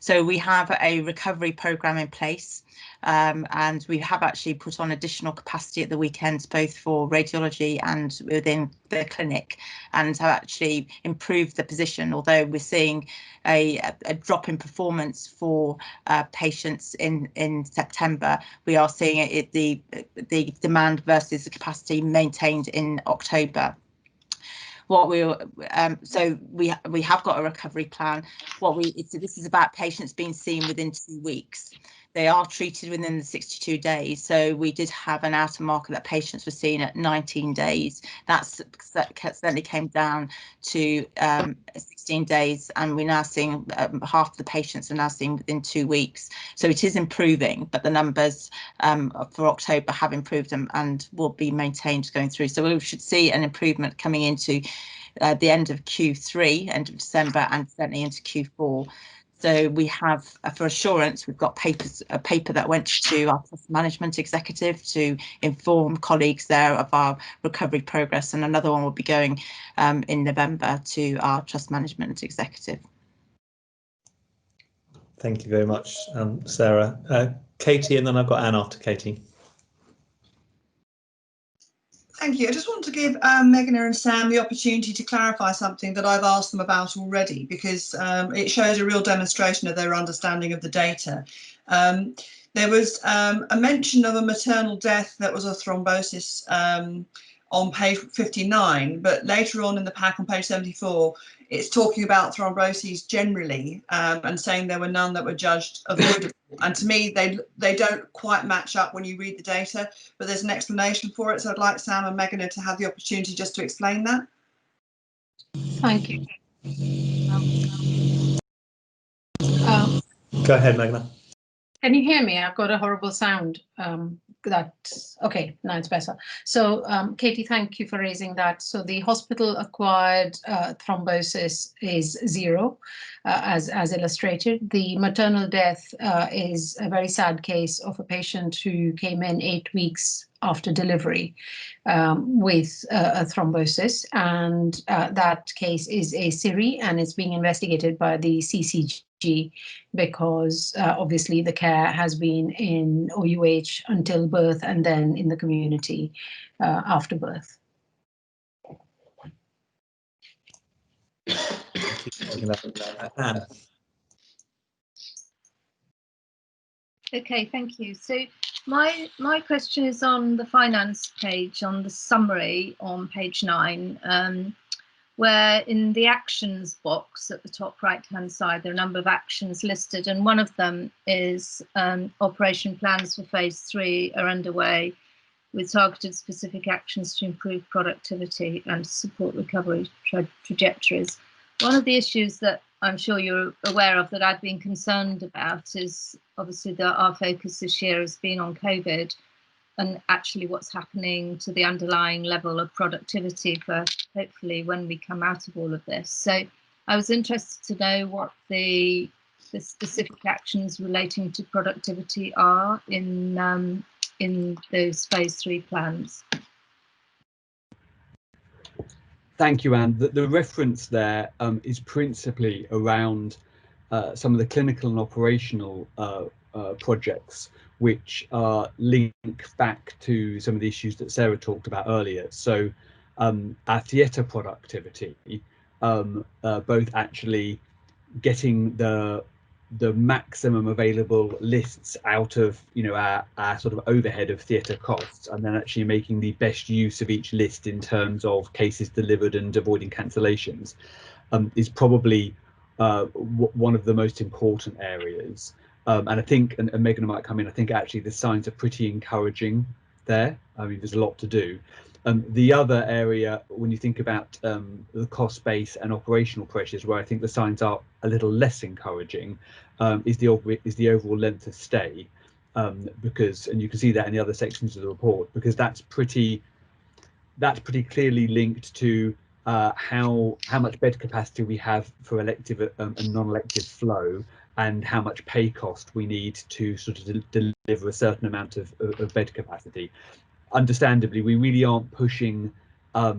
So we have a recovery programme in place, and we have actually put on additional capacity at the weekends, both for radiology and within the clinic, and have actually improved the position. Although we're seeing a drop in performance for patients in September, we are seeing the demand versus the capacity maintained in October. So we have got a recovery plan. This is about patients being seen within 2 weeks. They are treated within the 62 days. So we did have an outer marker that patients were seen at 19 days. That certainly came down to 16 days, and we're now seeing half the patients are now seen within 2 weeks. So it is improving, but the numbers for October have improved and will be maintained going through. So we should see an improvement coming into the end of Q3, end of December, and certainly into Q4. So we have, for assurance, we've got a paper that went to our trust management executive to inform colleagues there of our recovery progress, and another one will be going in November to our trust management executive. Thank you very much, Sarah. Katie, and then I've got Anne after Katie. Thank you. I just want to give Meghna and Sam the opportunity to clarify something that I've asked them about already, because it shows a real demonstration of their understanding of the data. There was a mention of a maternal death that was a thrombosis on page 59, but later on in the pack on page 74, it's talking about thromboses generally and saying there were none that were judged avoidable. And to me, they don't quite match up when you read the data, but there's an explanation for it. So I'd like Sam and Meghna to have the opportunity just to explain that. Thank you. Go ahead, Meghna. Can you hear me? I've got a horrible sound. Okay, now it's better. So Katie, thank you for raising that. So the hospital acquired thrombosis is 0, as illustrated. The maternal death is a very sad case of a patient who came in 8 weeks after delivery with a thrombosis, and that case is a SIRI and it's being investigated by the CCG because obviously the care has been in OUH until birth and then in the community after birth. Anne. Okay, thank you. So my question is on the finance page, on the summary on page 9, where in the actions box at the top right hand side there are a number of actions listed, and one of them is operation plans for phase 3 are underway with targeted specific actions to improve productivity and support recovery trajectories. One of the issues that I'm sure you're aware of that I've been concerned about is obviously that our focus this year has been on COVID and actually what's happening to the underlying level of productivity for hopefully when we come out of all of this. So I was interested to know what the specific actions relating to productivity are in those phase 3 plans. Thank you, Anne. The reference there is principally around some of the clinical and operational projects which link back to some of the issues that Sarah talked about earlier. So our theatre productivity, both actually getting the maximum available lists out of our sort of overhead of theatre costs, and then actually making the best use of each list in terms of cases delivered and avoiding cancellations, is probably one of the most important areas. And I think, and Meghna might come in, I think actually the signs are pretty encouraging there. I mean, there's a lot to do. The other area, when you think about the cost base and operational pressures, where I think the signs are a little less encouraging, is the overall length of stay, because, and you can see that in the other sections of the report, because that's pretty clearly linked to how much bed capacity we have for elective and non-elective flow, and how much pay cost we need to sort of deliver a certain amount of bed capacity. Understandably, we really aren't pushing a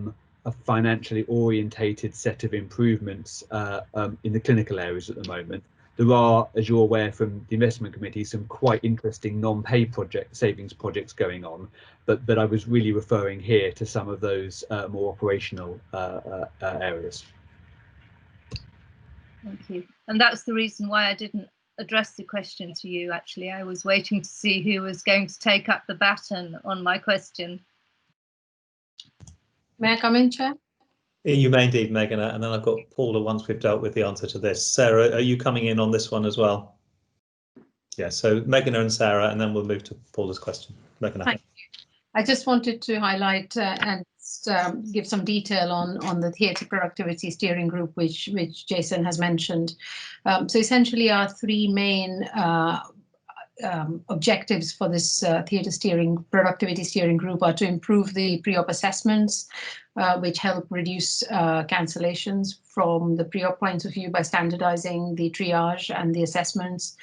financially orientated set of improvements in the clinical areas at the moment. There are, as you're aware from the investment committee, some quite interesting non-pay savings projects going on, but I was really referring here to some of those more operational areas. Thank you. And that's the reason why I didn't address the question to you, actually. I was waiting to see who was going to take up the baton on my question. May I come in, Chair? You may indeed, Meghna, and then I've got Paula once we've dealt with the answer to this. Sarah, are you coming in on this one as well? Yeah, so Meghna and Sarah, and then we'll move to Paula's question. Meghna. Thank you. I just wanted to highlight and give some detail on the theatre productivity steering group, which Jason has mentioned. So essentially our 3 main objectives for this theatre productivity steering group are to improve the pre-op assessments, which help reduce cancellations from the pre-op point of view by standardizing the triage and the assessments.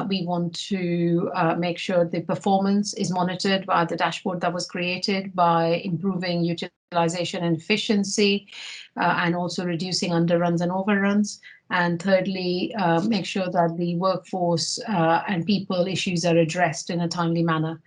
We want to make sure the performance is monitored by the dashboard that was created by improving utilization and efficiency. and also reducing underruns and overruns. And thirdly, make sure that the workforce and people issues are addressed in a timely manner.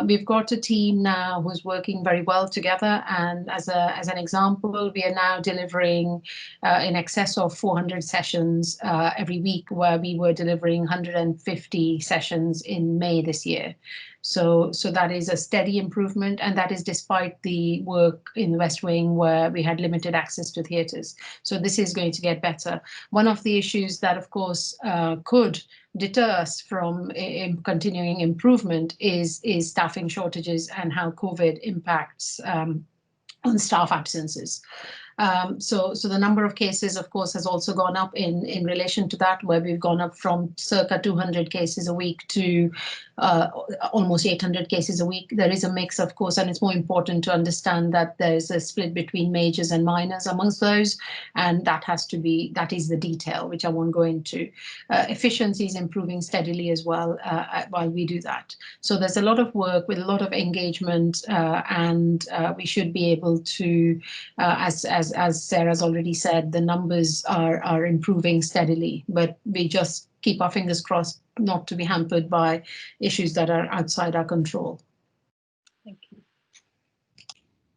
We've got a team now who's working very well together, and as an example, we are now delivering in excess of 400 sessions every week, where we were delivering 150 sessions in May this year. So that is a steady improvement, and that is despite the work in the West Wing where we had limited access to theatres. So this is going to get better. One of the issues that, of course, could deter us from continuing improvement is staffing shortages and how COVID impacts on staff absences. So the number of cases, of course, has also gone up in relation to that, where we've gone up from circa 200 cases a week to almost 800 cases a week. There is a mix, of course, and it's more important to understand that there's a split between majors and minors amongst those, and that is the detail, which I won't go into. Efficiency is improving steadily as well while we do that. So there's a lot of work with a lot of engagement, and we should be able to, as Sarah's already said, the numbers are improving steadily, but we just keep our fingers crossed not to be hampered by issues that are outside our control. Thank you.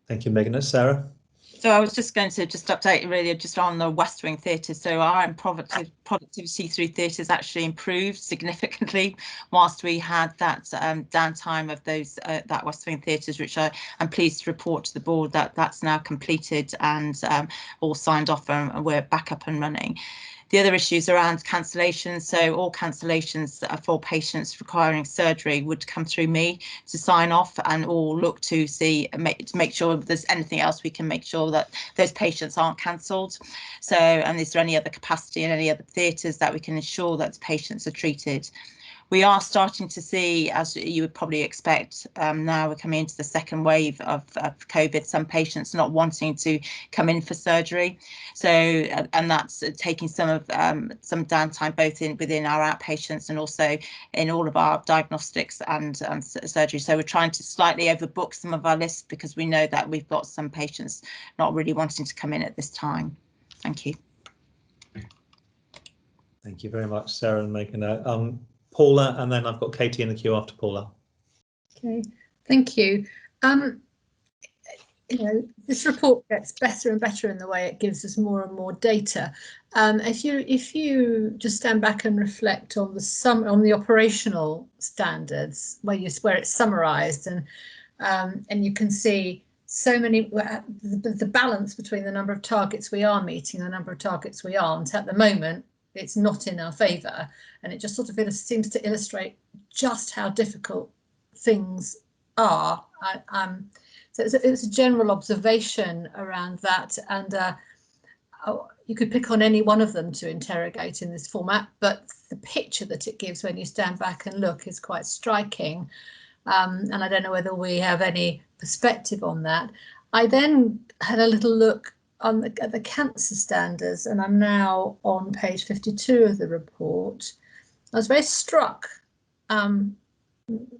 Thank you, Megan. Sarah? So I was just going to update really just on the West Wing theatres. So our productivity through theatres actually improved significantly whilst we had that downtime of those that West Wing theatres, which I'm pleased to report to the board that that's now completed and all signed off, and we're back up and running. The other issues around cancellations, so all cancellations for patients requiring surgery would come through me to sign off, and all look to make sure if there's anything else we can make sure that those patients aren't cancelled. So, and is there any other capacity in any other theatres that we can ensure that patients are treated? We are starting to see, as you would probably expect, now we're coming into the second wave of COVID, some patients not wanting to come in for surgery. So, and that's taking some downtime both within our outpatients and also in all of our diagnostics and surgery. So we're trying to slightly overbook some of our lists because we know that we've got some patients not really wanting to come in at this time. Thank you. Thank you very much, Sarah and Megan. Paula, and then I've got Katie in the queue after Paula. Okay, thank you. You know, this report gets better and better in the way it gives us more and more data. If you just stand back and reflect on the operational standards, where it's summarised, and you can see so many the balance between the number of targets we are meeting and the number of targets we aren't at the moment. It's not in our favour, and it just sort of seems to illustrate just how difficult things are. So it was a general observation around that, and you could pick on any one of them to interrogate in this format, but the picture that it gives when you stand back and look is quite striking, and I don't know whether we have any perspective on that. I then had a little look at the cancer standards, and I'm now on page 52 of the report. I was very struck,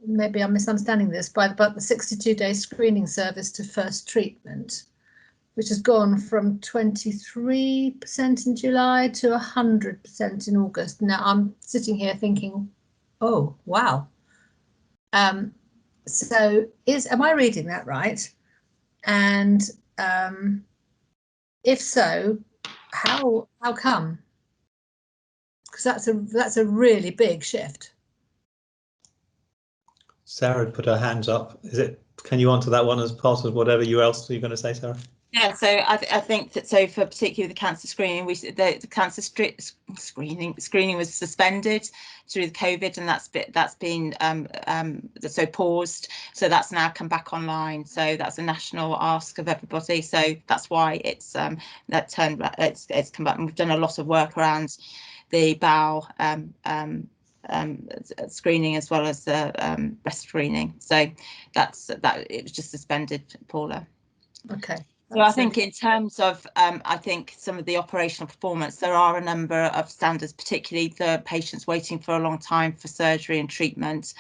maybe I'm misunderstanding this, by the 62-day screening service to first treatment, which has gone from 23% in July to 100% in August. Now I'm sitting here thinking, oh wow. So am I reading that right? And if so, how come? Because that's a really big shift. Sarah put her hands up. Can you answer that one as part of whatever else you're going to say, Sarah? Yeah, so I think that, so for particularly the cancer screening, the cancer screening was suspended through the COVID, and that's been so paused. So that's now come back online. So that's a national ask of everybody. So that's why it's come back. And we've done a lot of work around the bowel screening as well as the breast screening. So it was just suspended, Paula. Okay. So I think in terms of, I think some of the operational performance, there are a number of standards, particularly the patients waiting for a long time for surgery and treatment.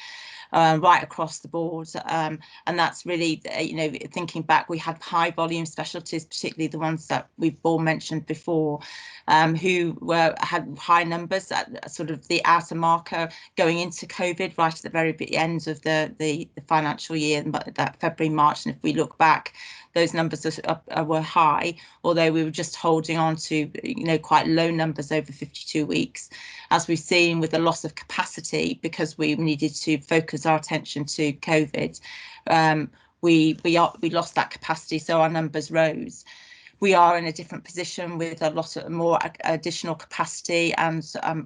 right across the board. And that's really, you know, thinking back, we had high volume specialties, particularly the ones that we've all mentioned before, who had high numbers at sort of the outer marker going into COVID, right at the very end of the financial year, that February, March. And if we look back, those numbers were high, although we were just holding on to, you know, quite low numbers over 52 weeks. As we've seen with the loss of capacity, because we needed to focus our attention to COVID, we lost that capacity, so our numbers rose. We are in a different position with a lot of more additional capacity, and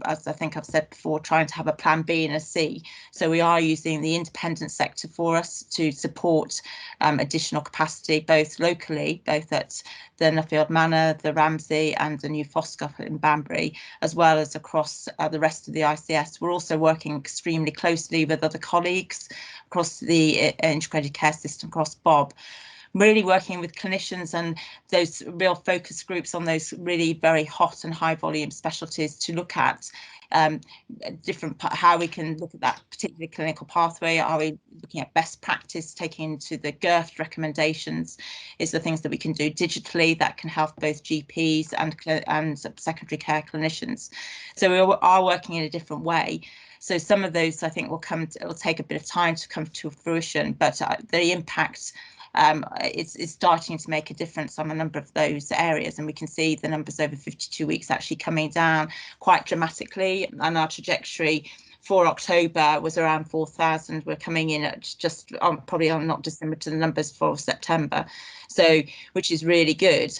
as I think I've said before, trying to have a plan B and a C. So we are using the independent sector for us to support additional capacity, both locally, both at the Nuffield Manor, the Ramsey and the new Foscop in Banbury, as well as across the rest of the ICS. We're also working extremely closely with other colleagues across the integrated care system, across BOB, really working with clinicians and those real focus groups on those really very hot and high volume specialties to look at how we can look at that particular clinical pathway. Are we looking at best practice, taking into the GIRF recommendations? Is the things that we can do digitally that can help both GPs and secondary care clinicians? So we are working in a different way. So some of those I think will take a bit of time to come to fruition, but the impact it's starting to make a difference on a number of those areas, and we can see the numbers over 52 weeks actually coming down quite dramatically, and our trajectory for October was around 4,000. We're coming in at just probably not dissimilar to the numbers for September, so which is really good,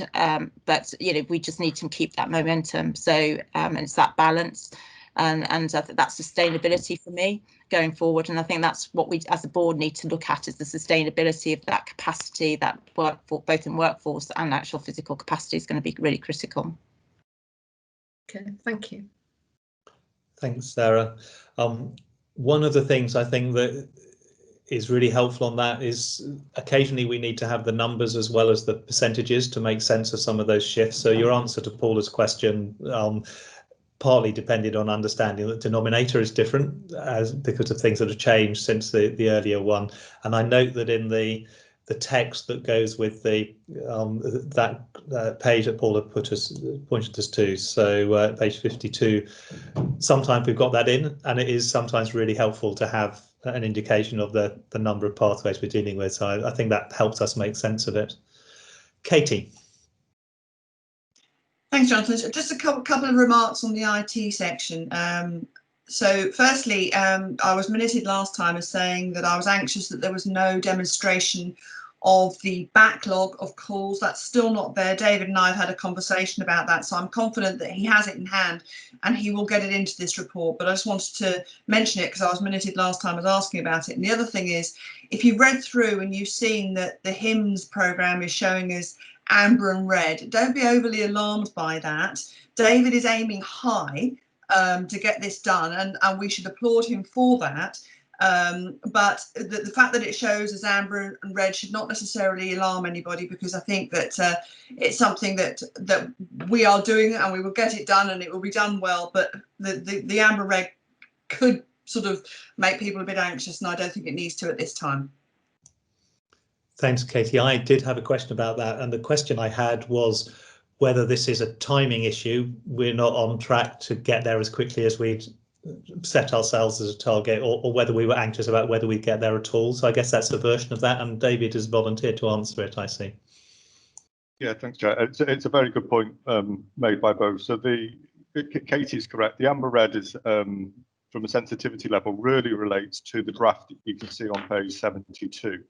but you know, we just need to keep that momentum. So and it's that balance and that sustainability for me going forward, and I think that's what we as a board need to look at, is the sustainability of that capacity, that work for both in workforce and actual physical capacity is going to be really critical. Okay, thank you. Thanks, Sarah. One of the things I think that is really helpful on that is occasionally we need to have the numbers as well as the percentages to make sense of some of those shifts. So your answer to Paula's question partly depended on understanding that the denominator is different because of things that have changed since the earlier one. And I note that in the text that goes with the that page that Paula pointed us to, so page 52, sometimes we've got that in, and it is sometimes really helpful to have an indication of the number of pathways we're dealing with. So I think that helps us make sense of it. Katie. Thanks, Jonathan. Just a couple of remarks on the IT section. So firstly, I was minuted last time as saying that I was anxious that there was no demonstration of the backlog of calls. That's still not there. David and I have had a conversation about that, so I'm confident that he has it in hand and he will get it into this report. But I just wanted to mention it because I was minuted last time I was asking about it. And the other thing is, if you've read through and you've seen that the HIMSS programme is showing us amber and red, don't be overly alarmed by that. David is aiming high to get this done, and we should applaud him for that. But the fact that it shows as amber and red should not necessarily alarm anybody, because I think that it's something that we are doing and we will get it done and it will be done well. But the amber red could sort of make people a bit anxious, and I don't think it needs to at this time. Thanks, Katie. I did have a question about that, and the question I had was whether this is a timing issue. We're not on track to get there as quickly as we'd set ourselves as a target, or whether we were anxious about whether we'd get there at all. So I guess that's a version of that, and David has volunteered to answer it, I see. Yeah, thanks, Chair. It's a very good point made by both. So Katie is correct. The amber red is, from a sensitivity level, really relates to the draft that you can see on page 72.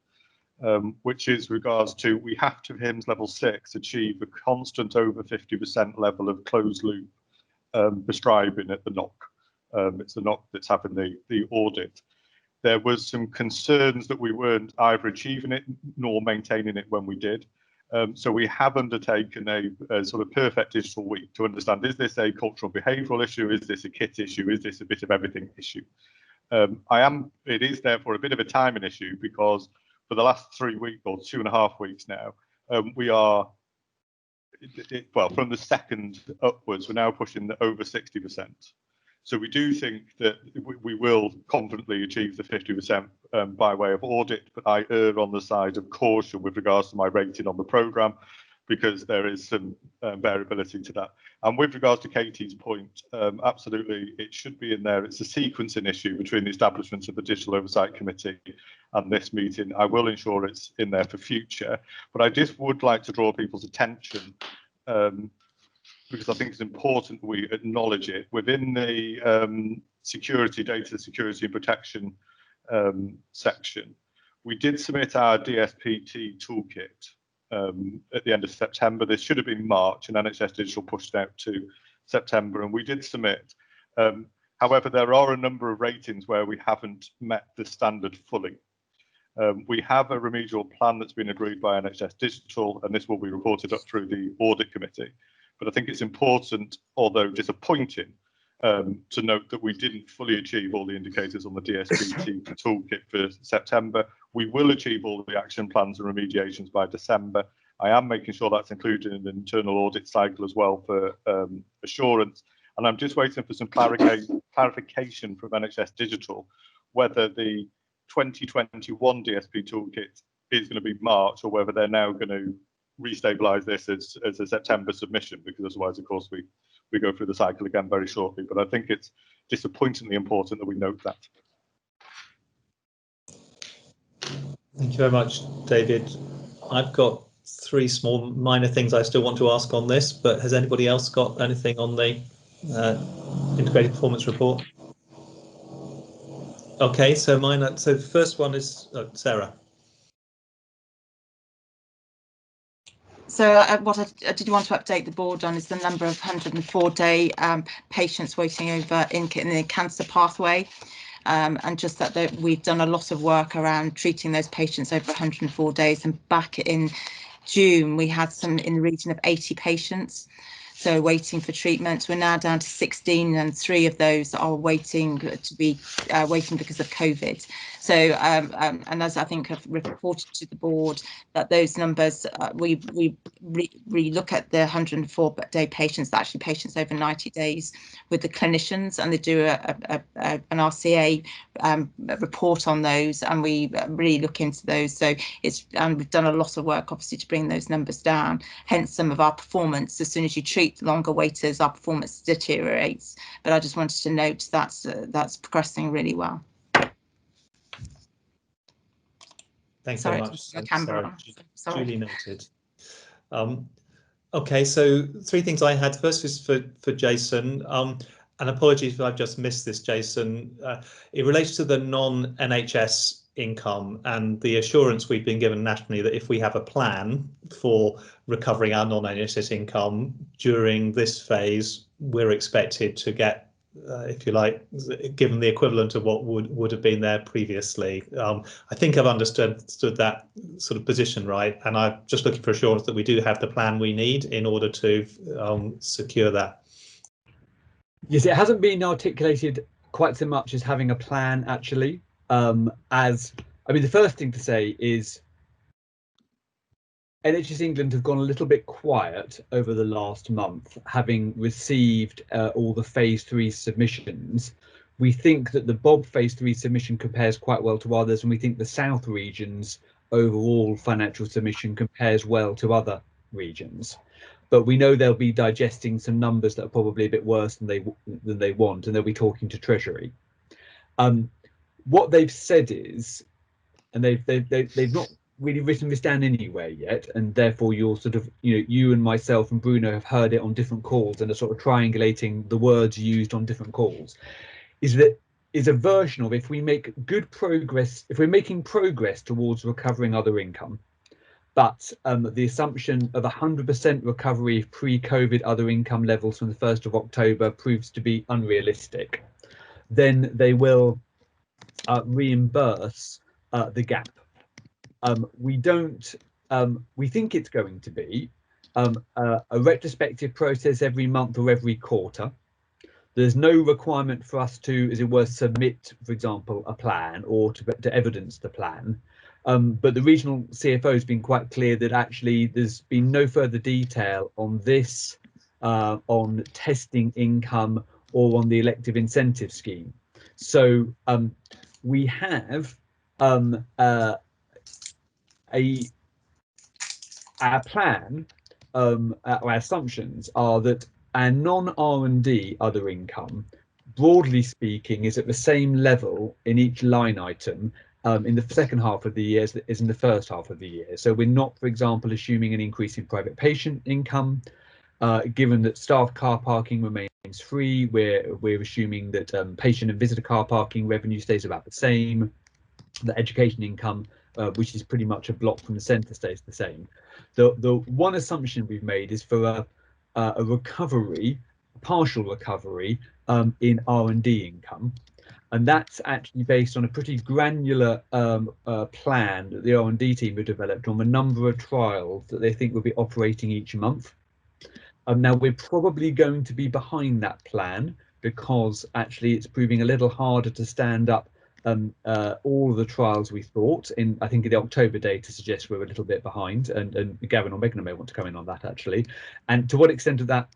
Which is regards to, we have to HIMSS level 6 achieve a constant over 50% level of closed loop prescribing at the NOC. It's the NOC that's having the audit. There was some concerns that we weren't either achieving it nor maintaining it when we did. So we have undertaken a sort of perfect digital week to understand, is this a cultural behavioural issue? Is this a kit issue? Is this a bit of everything issue? It is therefore a bit of a timing issue, because for the last 3 weeks or 2.5 weeks now, we are, well, from the second upwards, we're now pushing over 60%. So we do think that we will confidently achieve the 50% by way of audit, but I err on the side of caution with regards to my rating on the programme, because there is some variability to that. And with regards to Katie's point, absolutely, it should be in there. It's a sequencing issue between the establishment of the Digital Oversight Committee and this meeting. I will ensure it's in there for future, but I just would like to draw people's attention, because I think it's important we acknowledge it. Within the security, data security and protection section, we did submit our DSPT toolkit at the end of September. This should have been March, and NHS Digital pushed out to September, and we did submit. However, there are a number of ratings where we haven't met the standard fully. We have a remedial plan that's been agreed by NHS Digital, and this will be reported up through the audit committee. But I think it's important, although disappointing, to note that we didn't fully achieve all the indicators on the DSPT toolkit for September. We will achieve all the action plans and remediations by December. I am making sure that's included in the internal audit cycle as well for assurance. And I'm just waiting for some clarification from NHS Digital whether the 2021 DSP toolkit is going to be March, or whether they're now going to restabilize this as a September submission, because otherwise, of course, we go through the cycle again very shortly. But I think it's disappointingly important that we note that. Thank you very much, David. I've got three small minor things I still want to ask on this, but has anybody else got anything on the integrated performance report? Okay, so mine. So the first one is Sarah. So what I did want to update the board on is the number of 104-day patients waiting over in the cancer pathway, and just that we've done a lot of work around treating those patients over 104 days. And back in June, we had some in the region of 80 patients. So waiting for treatment. We're now down to 16, and 3 of those are waiting to be waiting because of COVID. So and as I think I've reported to the board, that those numbers we look at the 104-day patients, actually patients over 90 days, with the clinicians, and they do an RCA report on those, and we really look into those. So we've done a lot of work obviously to bring those numbers down. Hence some of our performance. As soon as you treat longer waiters, our performance deteriorates. But I just wanted to note that's progressing really well. Thanks very much. Sorry. Duly noted. Okay, so 3 things I had. First is for Jason. And apologies if I've just missed this, Jason. It relates to the non-NHS income and the assurance we've been given nationally that if we have a plan for recovering our non-NHS income during this phase, we're expected to get, if you like, given the equivalent of what would have been there previously. I think I've understood that sort of position right, and I'm just looking for assurance that we do have the plan we need in order to secure that. Yes, it hasn't been articulated quite so much as having a plan, actually. The first thing to say is NHS England have gone a little bit quiet over the last month, having received all the phase 3 submissions. We think that the Bob phase 3 submission compares quite well to others, and we think the South region's overall financial submission compares well to other regions. But we know they'll be digesting some numbers that are probably a bit worse than they want, and they'll be talking to Treasury. What they've said is, and they've not really written this down anywhere yet, and therefore you're sort of, you and myself and Bruno have heard it on different calls and are sort of triangulating the words used on different calls, is a version of, if we make good progress, if we're making progress towards recovering other income, but the assumption of 100% recovery of pre-COVID other income levels from the 1st of October proves to be unrealistic, then they will reimburse the gap. We think it's going to be a retrospective process every month or every quarter. There's no requirement for us to, as it were, submit, for example, a plan or to evidence the plan. But the regional CFO has been quite clear that actually there's been no further detail on this, on testing income or on the elective incentive scheme. So we have our plan, our assumptions are that our non-R&D other income, broadly speaking, is at the same level in each line item in the second half of the year as in the first half of the year. So we're not, for example, assuming an increase in private patient income. Given that staff car parking remains free, we're assuming that patient and visitor car parking revenue stays about the same. The education income, which is pretty much a block from the centre, stays the same. The one assumption we've made is for a recovery, partial recovery in R&D income, and that's actually based on a pretty granular plan that the R&D team have developed on the number of trials that they think will be operating each month. Now we're probably going to be behind that plan because actually it's proving a little harder to stand up all of the trials we thought. I think the October data suggests we're a little bit behind, and Gavin or Megan may want to come in on that actually. And to what extent of that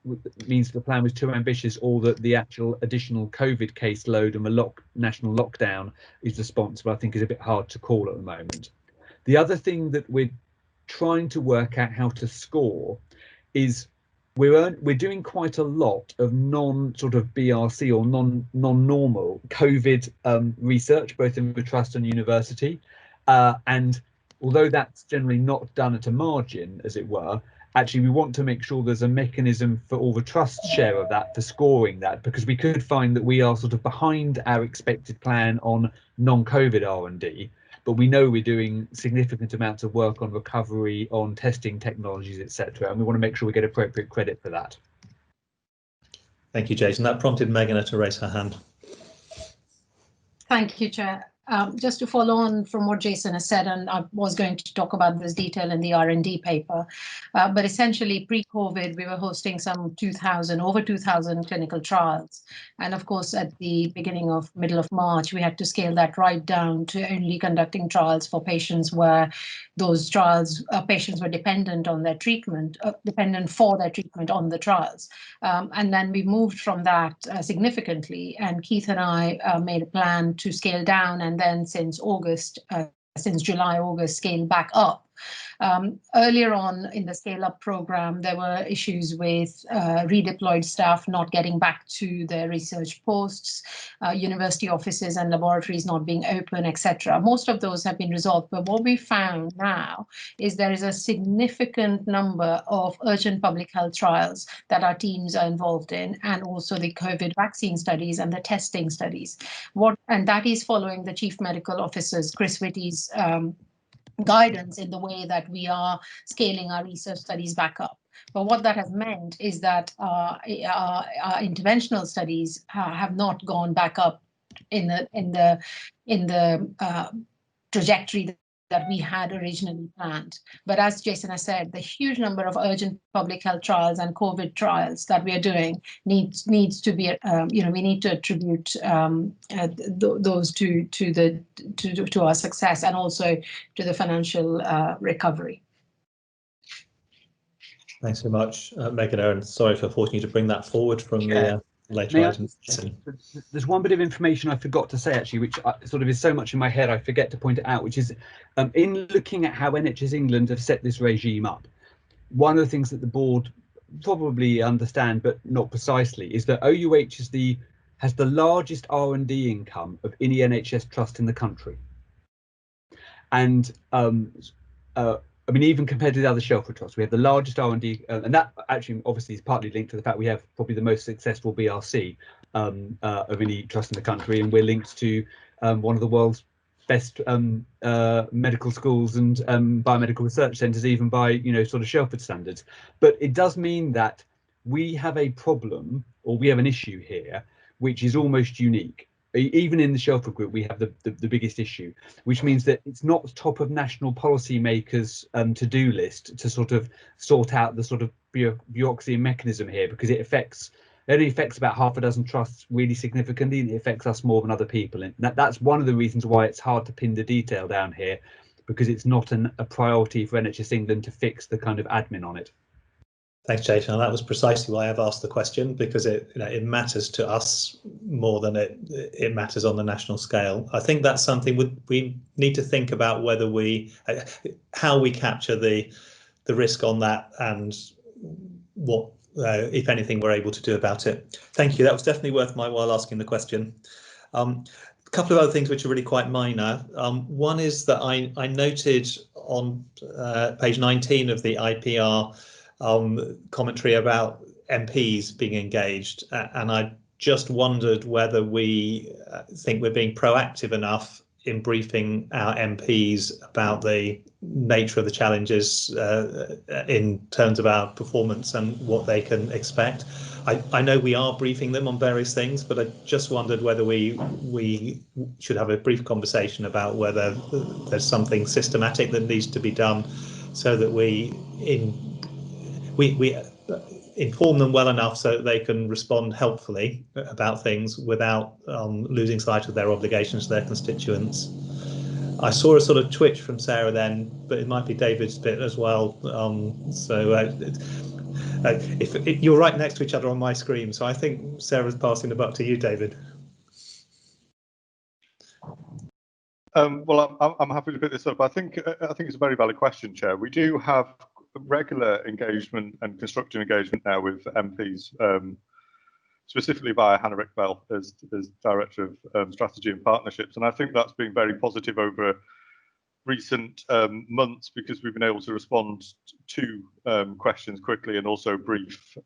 means the plan was too ambitious, or that the actual additional COVID caseload and the national lockdown is responsible, I think is a bit hard to call at the moment. The other thing that we're trying to work out how to score is we're doing quite a lot of non-sort of BRC or non-normal COVID research, both in the trust and university. And although that's generally not done at a margin, as it were, actually we want to make sure there's a mechanism for all the trust's share of that, for scoring that, because we could find that we are sort of behind our expected plan on non-COVID R&D. But we know we're doing significant amounts of work on recovery, on testing technologies, etc., and we want to make sure we get appropriate credit for that. Thank you, Jason. That prompted Megan to raise her hand. Thank you, Chair. Just to follow on from what Jason has said, and I was going to talk about this detail in the R&D paper, but essentially pre-COVID, we were hosting some over 2,000 clinical trials. And of course, at the middle of March, we had to scale that right down to only conducting trials for patients where those trials, patients were dependent on their treatment, dependent for their treatment on the trials. And then we moved from that significantly, and Keith and I made a plan to scale down, and then since July, August, scale back up. Earlier on in the scale-up program, there were issues with redeployed staff not getting back to their research posts, university offices and laboratories not being open, etc. Most of those have been resolved, but what we found now is there is a significant number of urgent public health trials that our teams are involved in, and also the COVID vaccine studies and the testing studies. And that is following the Chief Medical Officer's, Chris Whitty's, guidance in the way that we are scaling our research studies back up. But what that has meant is that our interventional studies have not gone back up in the trajectory that we had originally planned. But as Jason has said, the huge number of urgent public health trials and COVID trials that we are doing needs to be, we need to attribute those to our success, and also to the financial recovery. Thanks so much, Megan. Aaron, sorry for forcing you to bring that forward from the later items. There's one bit of information I forgot to say actually, which sort of is so much in my head I forget to point it out, which is in looking at how NHS England have set this regime up, one of the things that the board probably understand but not precisely is that OUH has the largest R&D income of any NHS trust in the country, and I mean, even compared to the other Shelford trusts, we have the largest R&D, and that actually obviously is partly linked to the fact we have probably the most successful BRC of any trust in the country, and we're linked to one of the world's best medical schools and biomedical research centres, even by sort of Shelford standards. But it does mean that we have a problem, or we have an issue here, which is almost unique. Even in the Shelford group, we have the biggest issue, which means that it's not top of national policy makers' to-do list to sort of sort out the sort of bureaucracy and mechanism here, because it only affects about half a dozen trusts really significantly, and it affects us more than other people. And that's one of the reasons why it's hard to pin the detail down here, because it's not a priority for NHS England to fix the kind of admin on it. Thanks, Jason. That was precisely why I've asked the question, because it matters to us more than it matters on the national scale. I think that's something we need to think about, whether how we capture the risk on that, and what, if anything, we're able to do about it. Thank you. That was definitely worth my while asking the question. A couple of other things which are really quite minor. One is that I noted on page 19 of the IPR commentary about MPs being engaged, and I just wondered whether we think we're being proactive enough in briefing our MPs about the nature of the challenges in terms of our performance and what they can expect. I know we are briefing them on various things, but I just wondered whether we should have a brief conversation about whether there's something systematic that needs to be done, so that we inform them well enough so that they can respond helpfully about things without losing sight of their obligations to their constituents. I saw a sort of twitch from Sarah then, but it might be David's bit as well. If you're right next to each other on my screen, so I think Sarah's passing the buck to you, David. Well, I'm happy to pick this up. I think it's a very valid question, Chair. We do have regular engagement and constructive engagement now with MPs, specifically via Hannah Rickbell as Director of Strategy and Partnerships, and I think that's been very positive over recent months, because we've been able to respond to questions quickly and also brief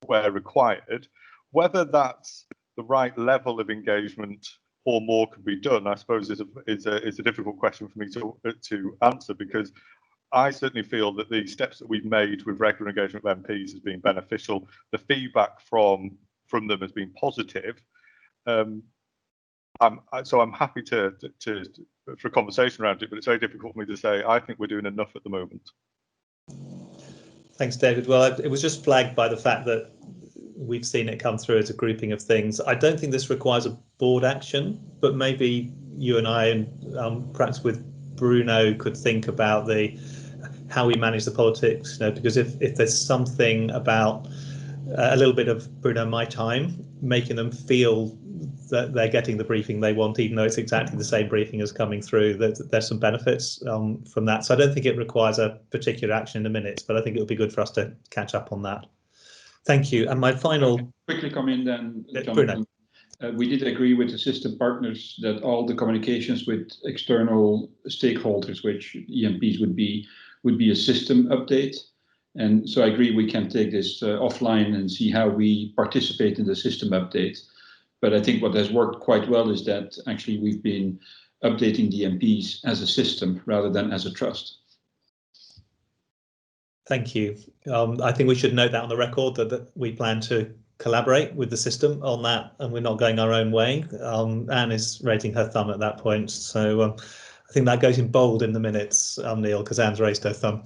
where required. Whether that's the right level of engagement or more can be done, I suppose is a difficult question for me to answer, because I certainly feel that the steps that we've made with regular engagement with MPs has been beneficial. The feedback from them has been positive. So I'm happy for a conversation around it, but it's very difficult for me to say. I think we're doing enough at the moment. Thanks, David. Well, it was just flagged by the fact that we've seen it come through as a grouping of things. I don't think this requires a board action, but maybe you and I, and perhaps with Bruno, could think about how we manage the politics. Because if there's something about a little bit of Bruno, my time, making them feel that they're getting the briefing they want, even though it's exactly the same briefing as coming through, there's some benefits from that. So I don't think it requires a particular action in the minutes, but I think it would be good for us to catch up on that. Thank you. And my final... Quickly come in then, Jonathan. We did agree with the system partners that all the communications with external stakeholders, which EMPs would be a system update. And so I agree we can take this offline and see how we participate in the system update. But I think what has worked quite well is that actually we've been updating the MPs as a system rather than as a trust. Thank you. I think we should note that on the record that we plan to collaborate with the system on that, and we're not going our own way. Anne is raising her thumb at that point, so I think that goes in bold in the minutes, Neil, because Anne's raised her thumb.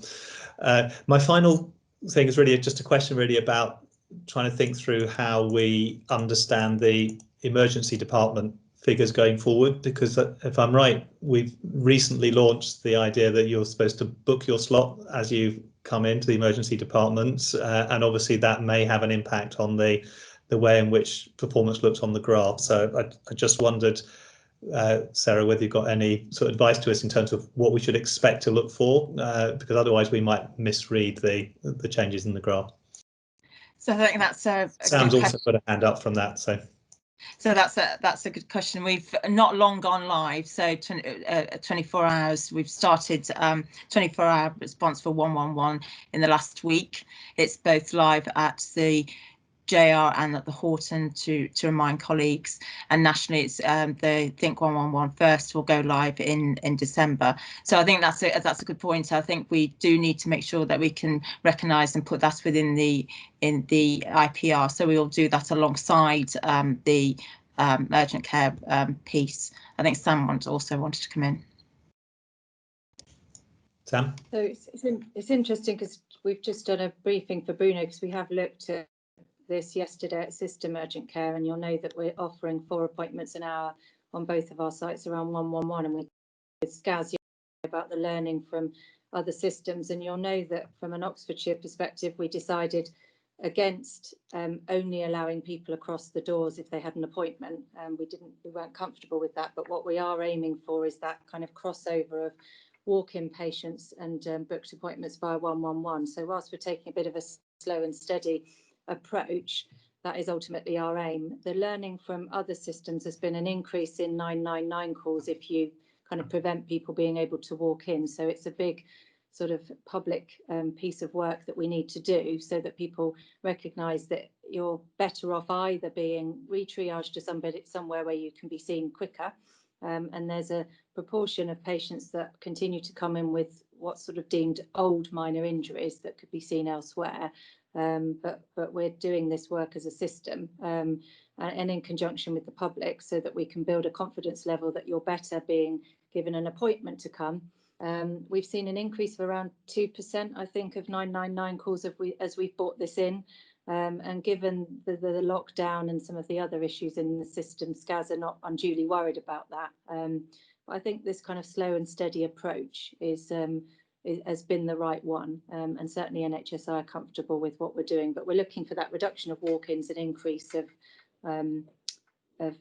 My final thing is really just a question really about trying to think through how we understand the emergency department figures going forward, because if I'm right, we've recently launched the idea that you're supposed to book your slot as you come into the emergency department, and obviously that may have an impact on the way in which performance looks on the graph. So I just wondered, Sarah, whether you've got any sort of advice to us in terms of what we should expect to look for, because otherwise we might misread the changes in the graph. So I think that's Sam's also put a hand up from that. So that's a good question. We've not long gone live, so 24 hours. We've started 24-hour response for 111 in the last week. It's both live at the JR and at the Horton to remind colleagues, and nationally it's the Think 111 first will go live in December. So I think that's a good point. I think we do need to make sure that we can recognise and put that within the IPR. So we'll do that alongside the urgent care piece. I think Sam also wanted to come in. Sam? So it's interesting because we've just done a briefing for Bruno, because we have looked at this yesterday at System Urgent Care, and you'll know that we're offering 4 appointments an hour on both of our sites around 111, and with Skaz about the learning from other systems, and you'll know that from an Oxfordshire perspective, we decided against only allowing people across the doors if they had an appointment. We weren't comfortable with that, but what we are aiming for is that kind of crossover of walk-in patients and booked appointments via 111. So whilst we're taking a bit of a slow and steady approach, that is ultimately our aim. The learning from other systems has been an increase in 999 calls if you kind of prevent people being able to walk in. So it's a big sort of public piece of work that we need to do, so that people recognise that you're better off either being re-triaged to somewhere where you can be seen quicker, and there's a proportion of patients that continue to come in with what's sort of deemed old minor injuries that could be seen elsewhere, but we're doing this work as a system and in conjunction with the public, so that we can build a confidence level that you're better being given an appointment to come. We've seen an increase of around 2%, I think, of 999 calls as we've brought this in. And given the lockdown and some of the other issues in the system, SCAS are not unduly worried about that. But I think this kind of slow and steady approach has been the right one. And certainly NHS are comfortable with what we're doing. But we're looking for that reduction of walk-ins and increase of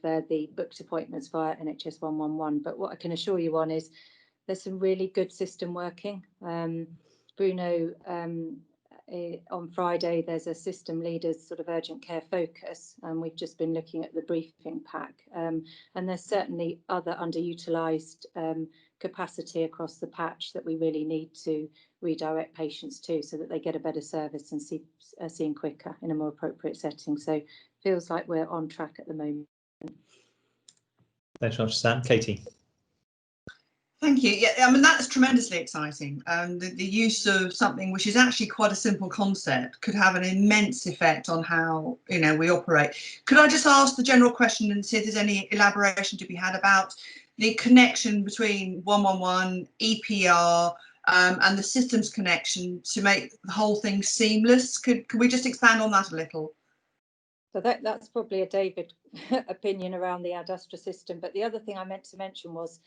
the booked appointments via NHS 111. But what I can assure you on is there's some really good system working. Bruno, on Friday, there's a system leaders sort of urgent care focus, and we've just been looking at the briefing pack. And there's certainly other underutilised capacity across the patch that we really need to redirect patients to, so that they get a better service and seen quicker in a more appropriate setting. So feels like we're on track at the moment. Thanks very much, Sam. Katie. Thank you. Yeah, I mean, that's tremendously exciting. The use of something which is actually quite a simple concept could have an immense effect on how, you know, we operate. Could I just ask the general question and see if there's any elaboration to be had about the connection between 111, EPR, and the systems connection to make the whole thing seamless? Could we just expand on that a little? So that's probably a David opinion around the Adastra system. But the other thing I meant to mention was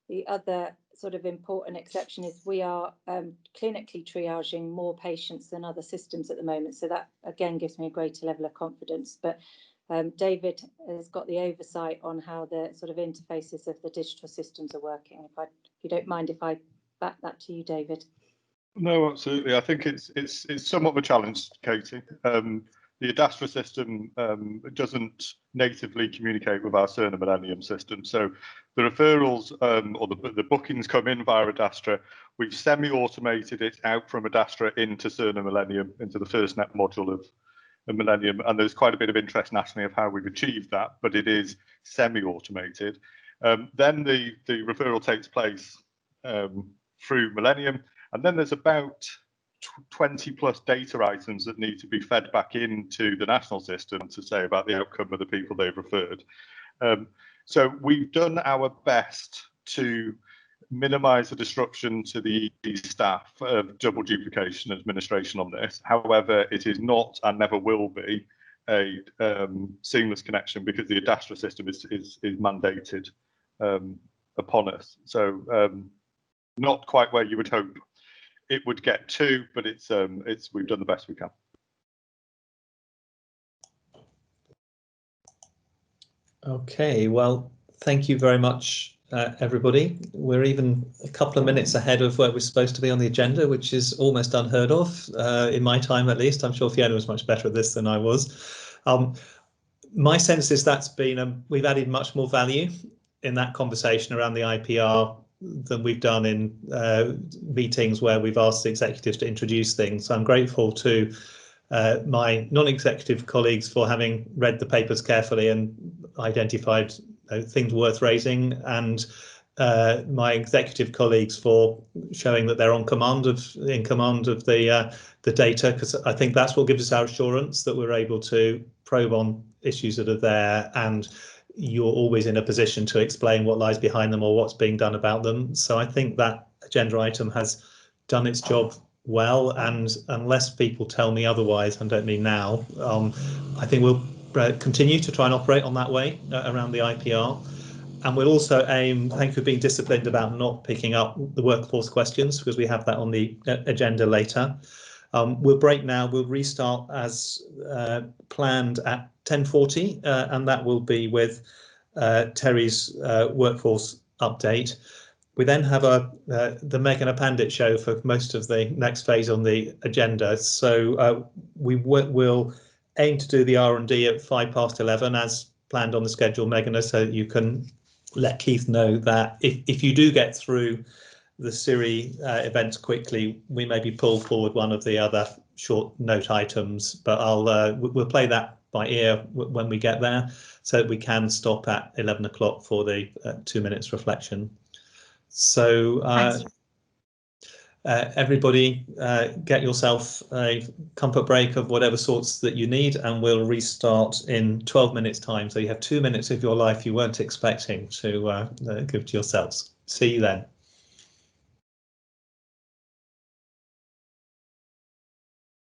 the other sort of important exception is we are clinically triaging more patients than other systems at the moment. So that again gives me a greater level of confidence. But David has got the oversight on how the sort of interfaces of the digital systems are working. If you don't mind if I back that to you, David. No, absolutely. I think it's somewhat of a challenge, Katie. The Adastra system doesn't natively communicate with our Cerner Millennium system. So the referrals or the bookings come in via Adastra. We've semi-automated it out from Adastra into Cerner Millennium, into the FirstNet module of Millennium. And there's quite a bit of interest nationally of how we've achieved that, but it is semi-automated. Then the referral takes place through Millennium. And then there's about 20 plus data items that need to be fed back into the national system to say about the outcome of the people they've referred. So we've done our best to minimise the disruption to the staff of double duplication administration on this. However, it is not and never will be a seamless connection because the Adastra system is mandated upon us. So not quite where you would hope it would get to, but we've done the best we can. Okay, well, thank you very much, everybody. We're even a couple of minutes ahead of where we're supposed to be on the agenda, which is almost unheard of in my time, at least. I'm sure Fiona was much better at this than I was. My sense is that's been we've added much more value in that conversation around the IPR than we've done in meetings where we've asked the executives to introduce things. So I'm grateful to my non-executive colleagues for having read the papers carefully and identified things worth raising, and my executive colleagues for showing that they're in command of the data, because I think that's what gives us our assurance that we're able to probe on issues that are there, and you're always in a position to explain what lies behind them or what's being done about them. So I think that agenda item has done its job well, and unless people tell me otherwise, and don't mean now, I think we'll continue to try and operate on that way around the IPR. And we'll also aim, thank you for being disciplined about not picking up the workforce questions, because we have that on the agenda later. We'll break now, we'll restart as planned at 10:40, and that will be with Terry's workforce update. We then have the Meg and a Pandit show for most of the next phase on the agenda. So we will aim to do the R&D at 11:05 as planned on the schedule, Megan, so that you can let Keith know that if you do get through the Siri events quickly, we maybe pull forward one of the other short note items, but we'll play that by ear when we get there, so that we can stop at 11 o'clock for the 2 minutes reflection. So everybody get yourself a comfort break of whatever sorts that you need, and we'll restart in 12 minutes time. So you have 2 minutes of your life you weren't expecting to give to yourselves. See you then.